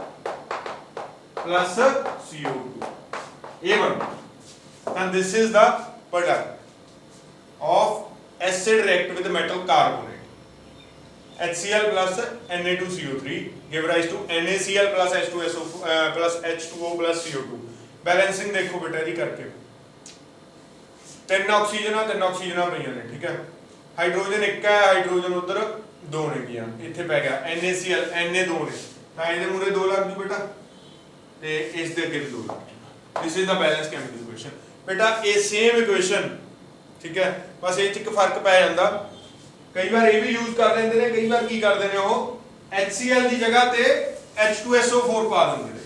plus CO2, ਇਹ ਬਣੂਗਾ। and this is the product of acid react with metal carbonate, HCl plus Na2CO3 give rise to NaCl plus H2SO plus H2O plus CO2। Balancing देखो बेटा जी करके, तीन ऑक्सीजन पईयां ने, ठीक है। हाइड्रोजन एक है, हाइड्रोजन उधर दो ने गया, इत्थे पै गया NaCl, Na दो ने, तां इहदे मूरे दो लग जू बेटा ते इस दे अगे दो लग जू। This is the balance chemical equation बेटा, ये सेम इक्वेशन, ठीक है। बस ये च एक फर्क पै जांदा, कई बार ये भी यूज कर लेंदे ने, कई बार की करदे ने ओह HCl दी जगह ते H2SO4 पा देंगे ने।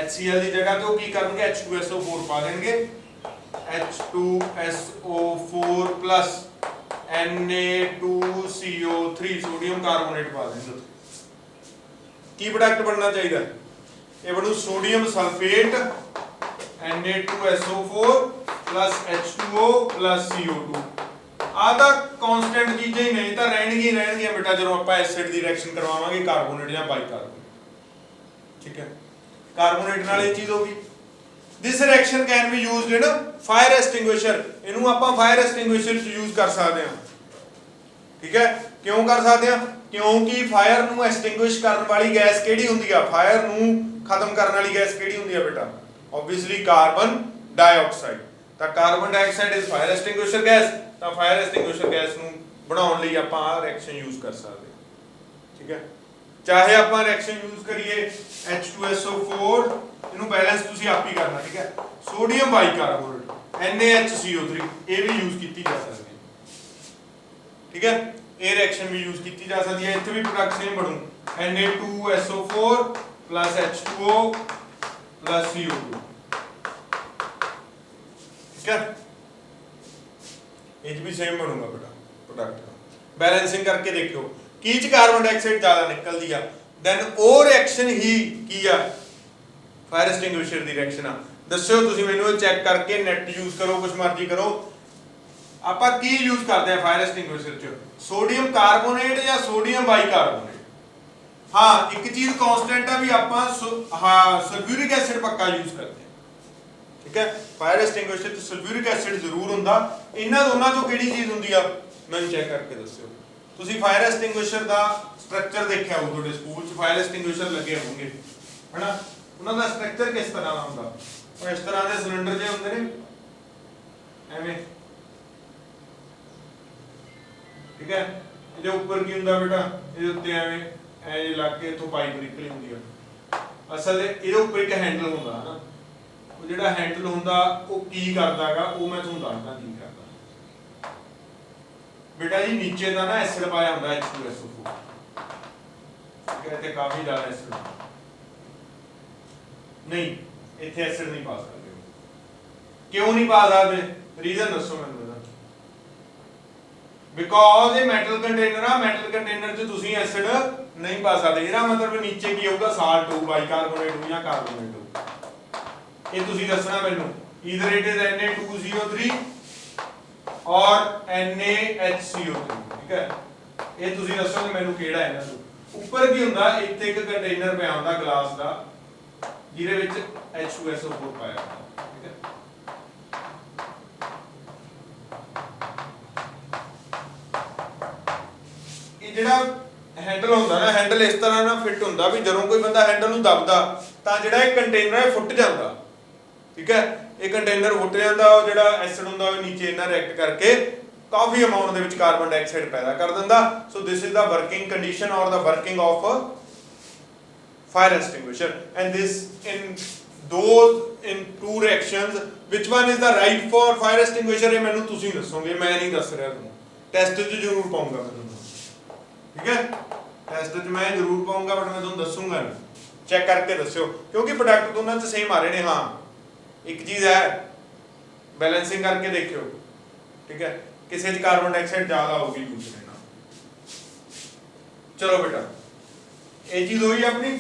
HCl दी जगह ते ओह की करनगे, H2SO4 पा देंगे, H2SO4 plus Na2CO3 sodium carbonate पा देंगे। की प्रोडक्ट बनना चाहिए, ये बनू sodium sulphate Na2SO4 plus H2O plus CO2। आ ਤਾਂ ਕਾਂਸਟੈਂਟ ਚੀਜ਼ਾਂ ਹੀ ਨਹੀਂ ਤਾਂ ਰਹਿਣਗੀਆਂ ਬੇਟਾ ਜਦੋਂ ਆਪਾਂ ਐਸਿਡ ਦੀ ਰਿਐਕਸ਼ਨ ਕਰਵਾਵਾਂਗੇ ਕਾਰਬੋਨੇਟ ਜਾਂ ਬਾਈਕਾਰਬੋਨੇਟ, ਠੀਕ ਹੈ। ਕਾਰਬੋਨੇਟ ਨਾਲ ਇਹ ਚੀਜ਼ ਹੋਗੀ। This reaction can be used in fire extinguisher, ਇਹਨੂੰ ਆਪਾਂ ਫਾਇਰ ਐਸਟਿੰਗੁਇਸ਼ਰ ਚ ਯੂਜ਼ ਕਰ ਸਕਦੇ ਹਾਂ, ਠੀਕ ਹੈ। ਕਿਉਂ ਕਰ ਸਕਦੇ ਹਾਂ, क्योंकि फायर नूं एक्सटिंग्विश करन वाली गैस किहड़ी हुंदी आ, फायर नूं खत्म करन वाली गैस किहड़ी हुंदी आ बेटा, ऑब्वियसली कार्बन डाइऑक्साइड। ਤਾਂ carbon dioxide is fire extinguisher gas, ਤਾਂ ਫਾਇਰ ਐਕਸਟਿੰਗੁਇਸ਼ਰ ਗੈਸ ਨੂੰ ਬਣਾਉਣ ਲਈ ਆਪਾਂ ਆਹ ਰਿਐਕਸ਼ਨ ਯੂਜ਼ ਕਰ ਸਕਦੇ ਹਾਂ। ਠੀਕ ਹੈ, ਚਾਹੇ ਆਪਾਂ ਰਿਐਕਸ਼ਨ ਯੂਜ਼ ਕਰੀਏ H2SO4, ਇਹਨੂੰ ਬੈਲੈਂਸ ਤੁਸੀਂ ਆਪ ਹੀ ਕਰਨਾ। ਠੀਕ ਹੈ, ਸੋਡੀਅਮ ਬਾਈਕਾਰਬੋਨੇਟ NaHCO3 ਇਹ ਵੀ ਯੂਜ਼ ਕੀਤੀ ਜਾ ਸਕਦੀ ਹੈ। ਠੀਕ ਹੈ, ਇਹ ਰਿਐਕਸ਼ਨ ਵੀ ਯੂਜ਼ ਕੀਤੀ ਜਾ ਸਕਦੀ ਹੈ। ਇੱਥੇ ਵੀ ਪ੍ਰੋਡਕਟ ਸੇਮ ਬਣੂ Na2SO4 H2O CO2। ठीक है, ਇਹ ਵੀ ਸੇਮ ਬਣੂਗਾ ਬੇਟਾ ਪ੍ਰੋਡਕਟ। ਬੈਲੈਂਸਿੰਗ ਕਰਕੇ ਦੇਖਿਓ ਕੀ ਚ ਕਾਰਬਨ ਡਾਈਆਕਸਾਈਡ ਜ਼ਿਆਦਾ ਨਿਕਲਦੀ ਆ, ਦੈਨ ਉਹ ਰਿਐਕਸ਼ਨ ਹੀ ਕੀ ਆ, ਫਾਇਰ ਐਕਸਟਿੰਗੁਇਸ਼ਰ ਦੀ ਰਿਐਕਸ਼ਨ ਆ। ਦੱਸਿਓ ਤੁਸੀਂ ਮੈਨੂੰ, ਇਹ ਚੈੱਕ ਕਰਕੇ ਨੈਟ ਯੂਜ਼ ਕਰੋ, ਕੁਛ ਮਰਜ਼ੀ ਕਰੋ, ਆਪਾਂ ਕੀ ਯੂਜ਼ ਕਰਦੇ ਆ ਫਾਇਰ ਐਕਸਟਿੰਗੁਇਸ਼ਰ ਚ, ਸੋਡੀਅਮ ਕਾਰਬੋਨੇਟ ਜਾਂ ਸੋਡੀਅਮ ਬਾਈਕਾਰਬੋਨੇਟ। ਹਾਂ, ਇੱਕ ਚੀਜ਼ ਕਾਂਸਟੈਂਟ ਆ ਵੀ ਆਪਾਂ ਸਲਫਿਊਰਿਕ ਐਸਿਡ ਪੱਕਾ ਯੂਜ਼ ਕਰਦੇ। ठीक है, फायर एक्सटिंग्विशर सल्फ्यूरिक एसिड जरूर हुंदा। इन्हां दोनां चों किहड़ी चीज हुंदी आ, मैनूं चेक करके दस्सिओ। तुसीं फायर एक्सटिंग्विशर दा स्ट्रक्चर देखिआ हो, तुहाडे स्कूल च फायर एक्सटिंग्विशर लगे होणगे है ना, उन्हां दा स्ट्रक्चर किस तरह दा हुंदा, और इस तरह दे सिलेंडर जे हुंदे ने एवें। ठीक है, इहदे उपर की हुंदा बेटा, इहदे उत्ते एवें ऐ लग के इथों पाइप निकली हुंदी आ। असल इहदे उपर एक हैंडल हुंदा है ना, ਜਿਹੜਾ ਹੈਂਡਲ ਹੁੰਦਾ ਉਹ ਕੀ ਕਰਦਾ ਹੈਗਾ, ਉਹ ਮੈਂ ਤੁਹਾਨੂੰ ਦੱਸਦਾ ਕੀ ਕਰਦਾ ਬੇਟਾ ਜੀ। ਨੀਚੇ ਦਾ ਨਾ ਐਸਿਡ ਪਾਇਆ ਹੁੰਦਾ H2SO4, ਠੀਕ ਹੈ, ਤੇ ਕਾਫੀ ਜ਼ਿਆਦਾ ਐਸਿਡ ਨਹੀਂ, ਇੱਥੇ ਐਸਿਡ ਨਹੀਂ ਪਾ ਸਕਦੇ। ਕਿਉਂ ਨਹੀਂ ਪਾ ਸਕਦੇ, ਰੀਜ਼ਨ ਦੱਸੋ ਮੈਨੂੰ ਇਹਦਾ। ਬਿਕੋਜ਼ ਇਹ ਮੈਟਲ ਕੰਟੇਨਰ ਆ, ਮੈਟਲ ਕੰਟੇਨਰ 'ਚ ਤੁਸੀਂ ਐਸਿਡ ਨਹੀਂ ਪਾ ਸਕਦੇ। ਇਹਦਾ ਮਤਲਬ ਨੀਚੇ ਕੀ ਹੋਊਗਾ, ਸਾਲਟ ਹੋਊ, ਬਾਈਕਾਰਬੋਨੇਟ ਜਾਂ ਕਾਰਬੋਨੇਟ ਹੋਊ। ਇਹ ਤੁਸੀਂ ਦੱਸਣਾ ਮੈਨੂੰ, ਈਦਰ ਇਟ ਇਜ਼ Na2CO3 ਔਰ NaHCO3। ਠੀਕ ਹੈ, ਇਹ ਤੁਸੀਂ ਦੱਸੋਗੇ ਮੈਨੂੰ ਕਿਹੜਾ ਹੈ ਇਹਨਾਂ ਤੋਂ। ਉੱਪਰ ਕੀ ਹੁੰਦਾ, ਇੱਥੇ ਇੱਕ ਕੰਟੇਨਰ ਪਿਆ ਹੁੰਦਾ ਗਲਾਸ ਦਾ, ਜਿਹਦੇ ਵਿੱਚ H2SO4 ਪਾਇਆ ਹੁੰਦਾ। ਠੀਕ ਹੈ, ਇਹ ਜਿਹੜਾ हैंडल ਹੁੰਦਾ ਨਾ, हैंडल इस तरह ना फिट ਹੁੰਦਾ ਵੀ ਜਦੋਂ ਕੋਈ ਬੰਦਾ हैंडल ਨੂੰ ਦਬਦਾ ਤਾਂ ਜਿਹੜਾ ਇਹ ਕੰਟੇਨਰ ਹੈ ਫੁੱਟ ਜਾਂਦਾ। ठीक है, ਇਹ ਕੰਟੇਨਰ ਫੁੱਟ ਜਾਂਦਾ, ਉਹ ਜਿਹੜਾ ਐਸਿਡ ਹੁੰਦਾ ਉਹ ਨੀਚੇ ਇਹਨਾਂ ਰਿਐਕਟ ਕਰਕੇ ਕਾਫੀ ਅਮਾਉਂਟ ਦੇ ਵਿੱਚ ਕਾਰਬਨ ਡਾਈਆਕਸਾਈਡ ਪੈਦਾ ਕਰ ਦਿੰਦਾ। So this is the working condition ਔਰ the working of fire extinguisher, and this in those in two reactions which one is the right for fire extinguisher, ਇਹ ਮੈਨੂੰ ਤੁਸੀਂ ਦੱਸੋਗੇ, ਮੈਂ ਨਹੀਂ ਦੱਸ ਰਿਹਾ ਤੁਹਾਨੂੰ। ਟੈਸਟ 'ਚ ਜ਼ਰੂਰ ਪਾਉਂਗਾ ਮੈਂ ਤੁਹਾਨੂੰ। ਠੀਕ ਹੈ, ਟੈਸਟ 'ਚ ਮੈਂ ਜ਼ਰੂਰ ਪਾਉਂਗਾ, ਬਟ ਮੈਂ ਤੁਹਾਨੂੰ ਦੱਸੂਗਾ ਨਹੀਂ। ਚੈੱਕ ਕਰਕੇ ਦੱਸਿਓ, ਕਿਉਂਕਿ ਪ੍ਰੋਡਕਟ ਦੋਨਾਂ 'ਚ ਸੇਮ ਆ ਰਹੇ ਨੇ। ਹਾਂ, ਇੱਕ ਚੀਜ਼ ਹੈ, ਬੈਲੈਂਸਿੰਗ ਕਰਕੇ ਦੇਖਿਓ। ਠੀਕ ਹੈ, ਕਿਸੇ 'ਚ ਕਾਰਬਨ ਡਾਈਆਕਸਾਈਡ ਜ਼ਿਆਦਾ ਹੋਊਗੀ ਦੂਸਰੇ ਨਾਲ। ਚਲੋ ਬੇਟਾ, ਇਹ ਚੀਜ਼ ਹੋਈ ਆਪਣੀ।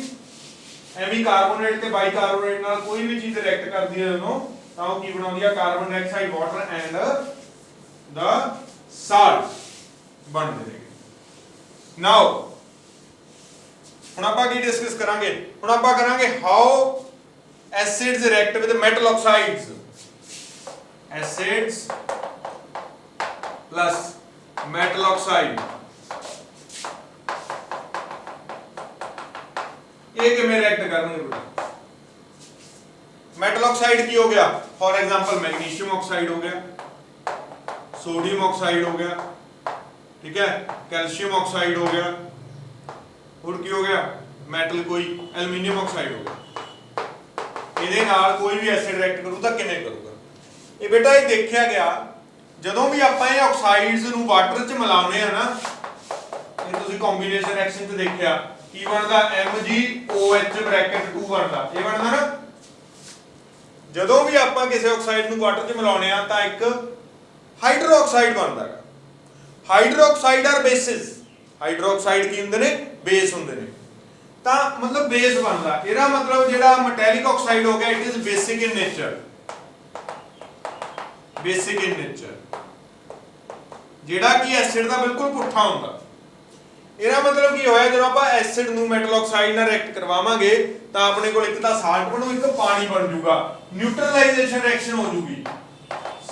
ਐਵੇਂ ਕਾਰਬੋਨੇਟ ਤੇ ਬਾਈਕਾਰਬੋਨੇਟ ਨਾਲ ਕੋਈ ਵੀ ਚੀਜ਼ ਰਿਐਕਟ ਕਰਦੀ ਹੈ ਜਦੋਂ, ਤਾਂ ਉਹ ਕੀ ਬਣਾਉਂਦੀ ਆ, carbon dioxide, water and the salt ਬਣਦੇ ਨੇ। ਨਾਓ ਹੁਣ ਆਪਾਂ ਕੀ ਡਿਸਕਸ ਕਰਾਂਗੇ, ਹੁਣ ਆਪਾਂ ਕਰਾਂਗੇ how acids react with metal oxides, acids plus metal oxide, ये किमें react करने बेटा। metal oxide की हो गया, फॉर एग्जांपल मैग्नीशियम ऑक्साइड हो गया, सोडियम ऑक्साइड हो गया, ठीक है, कैल्शियम ऑक्साइड हो गया, और की हो गया मेटल कोई एल्यूमिनियम ऑक्साइड हो गया। ਇਹਦੇ ਨਾਲ ਕੋਈ ਵੀ ਐਸਿਡ ਰਿਐਕਟ ਕਰੂ ਤਾਂ ਕਿਵੇਂ ਕਰੂਗਾ ਇਹ ਬੇਟਾ। ਇਹ ਦੇਖਿਆ ਗਿਆ ਜਦੋਂ ਵੀ ਆਪਾਂ ਇਹ ਆਕਸਾਈਡਸ ਨੂੰ ਵਾਟਰ 'ਚ ਮਿਲਾਉਂਦੇ ਆ ਨਾ, ਇਹ ਤੁਸੀਂ ਕੰਬੀਨੇਸ਼ਨ ਰਿਐਕਸ਼ਨ 'ਚ ਦੇਖਿਆ ਕੀ ਬਣਦਾ, MgOH ਬ੍ਰੈਕਟ 2 ਬਣਦਾ। ਇਹ ਬਣਦਾ ਨਾ, ਜਦੋਂ ਵੀ ਆਪਾਂ ਕਿਸੇ ਆਕਸਾਈਡ ਨੂੰ ਵਾਟਰ 'ਚ ਮਿਲਾਉਂਦੇ ਆ ਤਾਂ ਇੱਕ ਹਾਈਡਰੋਕਸਾਈਡ ਬਣਦਾ ਹੈ। ਹਾਈਡਰੋਕਸਾਈਡ ਆਰ ਬੇਸਿਸ, ਹਾਈਡਰੋਕਸਾਈਡ ਕੀ ਹੁੰਦੇ ਨੇ, ਬੇਸ ਹੁੰਦੇ ਨੇ। ਤਾਂ ਮਤਲਬ ਬੇਸ ਬਣਦਾ, ਇਹਦਾ ਮਤਲਬ ਜਿਹੜਾ ਮੈਟੈਲਿਕ ਆਕਸਾਈਡ ਹੋ ਗਿਆ, it is basic in nature, basic in nature, ਜਿਹੜਾ ਕਿ ਐਸਿਡ ਦਾ ਬਿਲਕੁਲ ਪੁੱਠਾ ਹੁੰਦਾ। ਇਹਦਾ ਮਤਲਬ ਕੀ ਹੋਇਆ, ਜਦੋਂ ਆਪਾਂ ਐਸਿਡ ਨੂੰ ਮੈਟਲ ਆਕਸਾਈਡ ਨਾਲ ਰਿਐਕਟ ਕਰਵਾਵਾਂਗੇ ਤਾਂ ਆਪਣੇ ਕੋਲ ਇੱਕ ਤਾਂ ਸਾਲਟ ਬਣੂ, ਇੱਕ ਪਾਣੀ ਬਣ ਜਾਊਗਾ, ਨਿਊਟਰਲਾਈਜੇਸ਼ਨ ਰਿਐਕਸ਼ਨ ਹੋ ਜੂਗੀ,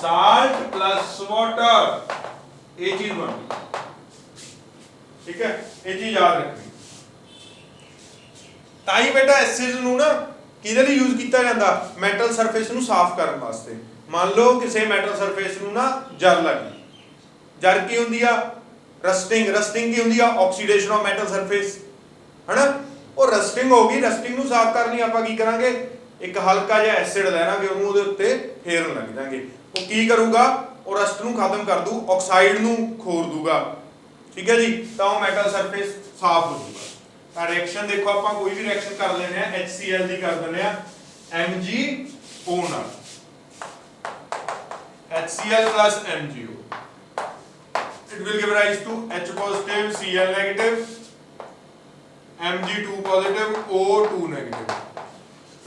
ਸਾਲਟ ਪਲੱਸ ਵਾਟਰ, ਇਹ ਚੀਜ਼ ਬਣਦੀ। ठीक है, ये चीज याद रखनी। ताई बेटा एसिड ਨੂੰ ਨਾ ਕਿਹਦੇ ਲਈ ਯੂਜ਼ ਕੀਤਾ ਜਾਂਦਾ, ਮੈਟਲ ਸਰਫੇਸ ਨੂੰ ਸਾਫ਼ ਕਰਨ ਵਾਸਤੇ। ਮੰਨ ਲਓ ਕਿਸੇ ਮੈਟਲ ਸਰਫੇਸ ਨੂੰ ਨਾ ਜਰ ਲੱਗੀ, ਜਰ ਕੀ ਹੁੰਦੀ ਆ, ਰਸਟਿੰਗ। ਰਸਟਿੰਗ ਕੀ ਹੁੰਦੀ ਆ, ਆਕਸੀਡੇਸ਼ਨ ਆਫ ਮੈਟਲ ਸਰਫੇਸ, ਹਨਾ। ਉਹ ਰਸਟਿੰਗ ਹੋ ਗਈ, ਰਸਟਿੰਗ ਨੂੰ ਸਾਫ਼ ਕਰਨ ਲਈ ਆਪਾਂ ਕੀ ਕਰਾਂਗੇ, ਇੱਕ ਹਲਕਾ ਜਿਹਾ ਐਸਿਡ ਲੈਣਾਗੇ, ਉਹਨੂੰ ਉਹਦੇ ਉੱਤੇ ਫੇਰਨ ਲੱਗ ਜਾਾਂਗੇ। ਉਹ ਕੀ ਕਰੂਗਾ, ਉਹ ਰਸਟ ਨੂੰ ਖਤਮ ਕਰ ਦੂ, ਆਕਸਾਈਡ ਨੂੰ ਖੋਰ ਦੂਗਾ, ਠੀਕ ਹੈ ਜੀ। ਤਾਂ ਉਹ ਮੈਟਲ ਸਰਫੇਸ ਸਾਫ਼ ਹੋ ਜੂਗਾ। ਤਾਂ ਰਿਐਕਸ਼ਨ ਦੇਖੋ, ਆਪਾਂ ਕੋਈ ਵੀ ਰਿਐਕਸ਼ਨ ਕਰ ਲੈਣੇ ਆ, HCl ਦੀ ਕਰ ਦਿੰਦੇ ਆ MgO ਨਾਲ, HCl plus MgO, it will give rise to H positive, Cl negative, Mg2 positive, O2 negative।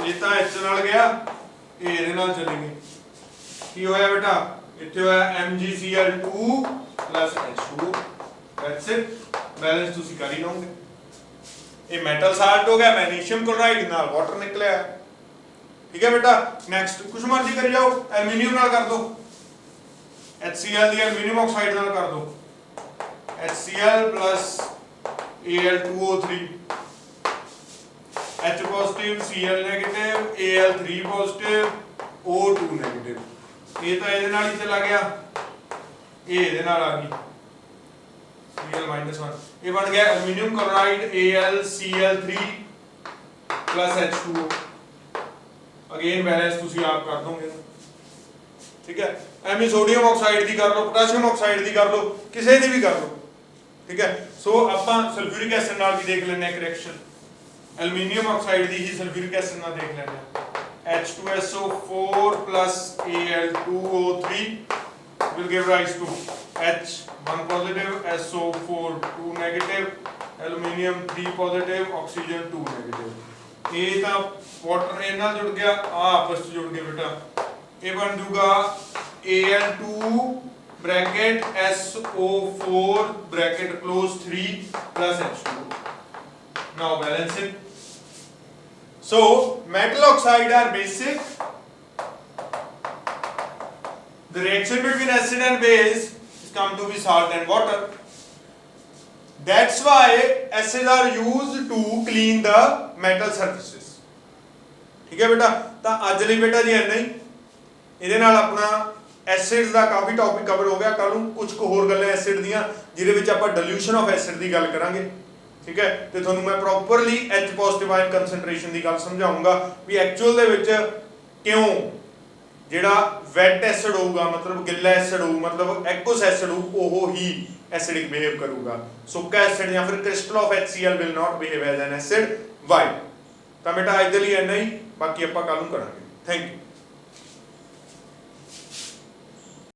ਇਹ ਤਾਂ H ਨਾਲ ਗਿਆ, ਇਹ ਇਹਦੇ ਨਾਲ ਚਲੇ ਗਏ, ਕੀ ਹੋਇਆ ਬੇਟਾ, ਇੱਥੇ ਹੋਇਆ MgCl2 plus H2, that's it। Balance ਤੁਸੀਂ ਕਰ ਹੀ ਲਓਗੇ। ਇਹ ਮੈਟਲ ਸਾਲਟ ਹੋ ਗਿਆ, ਮੈਗਨੀਸ਼ੀਅਮ ਕਲੋਰਾਈਡ ਨਾਲ ਵਾਟਰ ਨਿਕਲਿਆ, ਠੀਕ ਹੈ ਬੇਟਾ। ਨੈਕਸਟ ਕੁਛ ਮਰਜ਼ੀ ਕਰੀ ਜਾਓ, ਐਲੂਮੀਨੀਅਮ ਨਾਲ ਕਰ ਦੋ, HCl ਦੀ ਐਲੂਮੀਨੀਅਮ ਆਕਸਾਈਡ ਨਾਲ ਕਰ ਦੋ, HCl plus Al2O3, H positive, Cl negative, Al3 positive, O2 negative। ਇਹ ਤਾਂ ਇਹਦੇ ਨਾਲ ਹੀ ਚਲਾ ਗਿਆ, ਇਹ ਇਹਦੇ ਨਾਲ ਆ ਗਈ, Cl-1, ਇਹ ਬਣ ਗਿਆ aluminium chloride AlCl3 plus H2O। Again balance ਤੁਸੀਂ ਆਪ ਕਰ ਦੋਗੇ, ਠੀਕ ਹੈ। ਐਵੇਂ ਸੋਡੀਅਮ ਆਕਸਾਈਡ ਦੀ ਕਰ ਲਓ, ਪੋਟਾਸ਼ੀਅਮ ਆਕਸਾਈਡ ਦੀ ਕਰ ਲਓ, ਕਿਸੇ ਦੀ ਵੀ ਕਰ ਲਓ, ਠੀਕ ਹੈ। ਸੋ ਆਪਾਂ ਸਲਫਿਊਰਿਕ ਐਸਿਡ ਨਾਲ ਵੀ ਦੇਖ ਲੈਂਦੇ ਹਾਂ ਇੱਕ ਰਿਐਕਸ਼ਨ, ਐਲੂਮੀਨੀਅਮ ਆਕਸਾਈਡ ਦੀ ਹੀ ਸਲਫਿਊਰਿਕ ਐਸਿਡ ਨਾਲ ਦੇਖ ਲੈਂਦੇ ਹਾਂ। H2SO4 plus Al2O3 will give rise to H1 positive, SO4 2 negative, aluminium 3 positive, oxygen 2 negative। ਇਹ ਤਾਂ ਵਾਟਰ ਇਹ ਨਾਲ ਜੁੜ ਗਿਆ, ਆ ਆਪਸ ਵਿੱਚ ਜੁੜ ਗਏ ਬੇਟਾ, ਇਹ ਬਣ ਜੂਗਾ Al2 bracket SO4 bracket close 3 plus H2O। Now balance it। So metal oxide are basic, the reaction between acid and base is come to be salt and water, that's why acids are used to clean the metal surfaces। ठीक है बेटा, ਤਾਂ ਅੱਜ ਲਈ ਬੇਟਾ ਜੀ ਇੰਨਾ ਹੀ। ਇਹਦੇ ਨਾਲ ਆਪਣਾ ਐਸਿਡਸ ਦਾ ਕਾਫੀ ਟੌਪਿਕ ਕਵਰ ਹੋ ਗਿਆ। ਕੱਲ ਨੂੰ ਕੁਝ ਕੁ ਹੋਰ ਗੱਲਾਂ ਐਸਿਡ ਦੀਆਂ, ਜਿਹਦੇ ਵਿੱਚ ਆਪਾਂ ਡਿਲੂਸ਼ਨ ਆਫ ਐਸਿਡ ਦੀ ਗੱਲ ਕਰਾਂਗੇ, ਠੀਕ ਹੈ। ਤੇ ਤੁਹਾਨੂੰ ਮੈਂ properly H positive ion concentration ਦੀ ਗੱਲ ਸਮਝਾਉਂਗਾ ਵੀ ਐਕਚੁਅਲ ਦੇ ਵਿੱਚ ਕਿਉਂ ਜਿਹੜਾ ਵੈਟ ਐਸਿਡ ਹੋਊਗਾ, ਮਤਲਬ ਗਿੱਲਾ ਐਸਿਡ ਹੋਊ, ਮਤਲਬ ਐਕੁਅਸ ਐਸਿਡ ਹੋਊ, ਉਹ ਹੀ ਐਸਿਡਿਕ ਬਿਹੇਵ ਕਰੂਗਾ। ਸੁੱਕਾ ਐਸਿਡ ਜਾਂ ਫਿਰ crystal of HCl will not behave as an acid। Why? ਤਾਂ ਬੇਟਾ ਅੱਜ ਦੇ ਲਈ ਇੰਨਾ ਹੀ, ਬਾਕੀ ਆਪਾਂ ਕੱਲ ਨੂੰ ਕਰਾਂਗੇ। Thank you.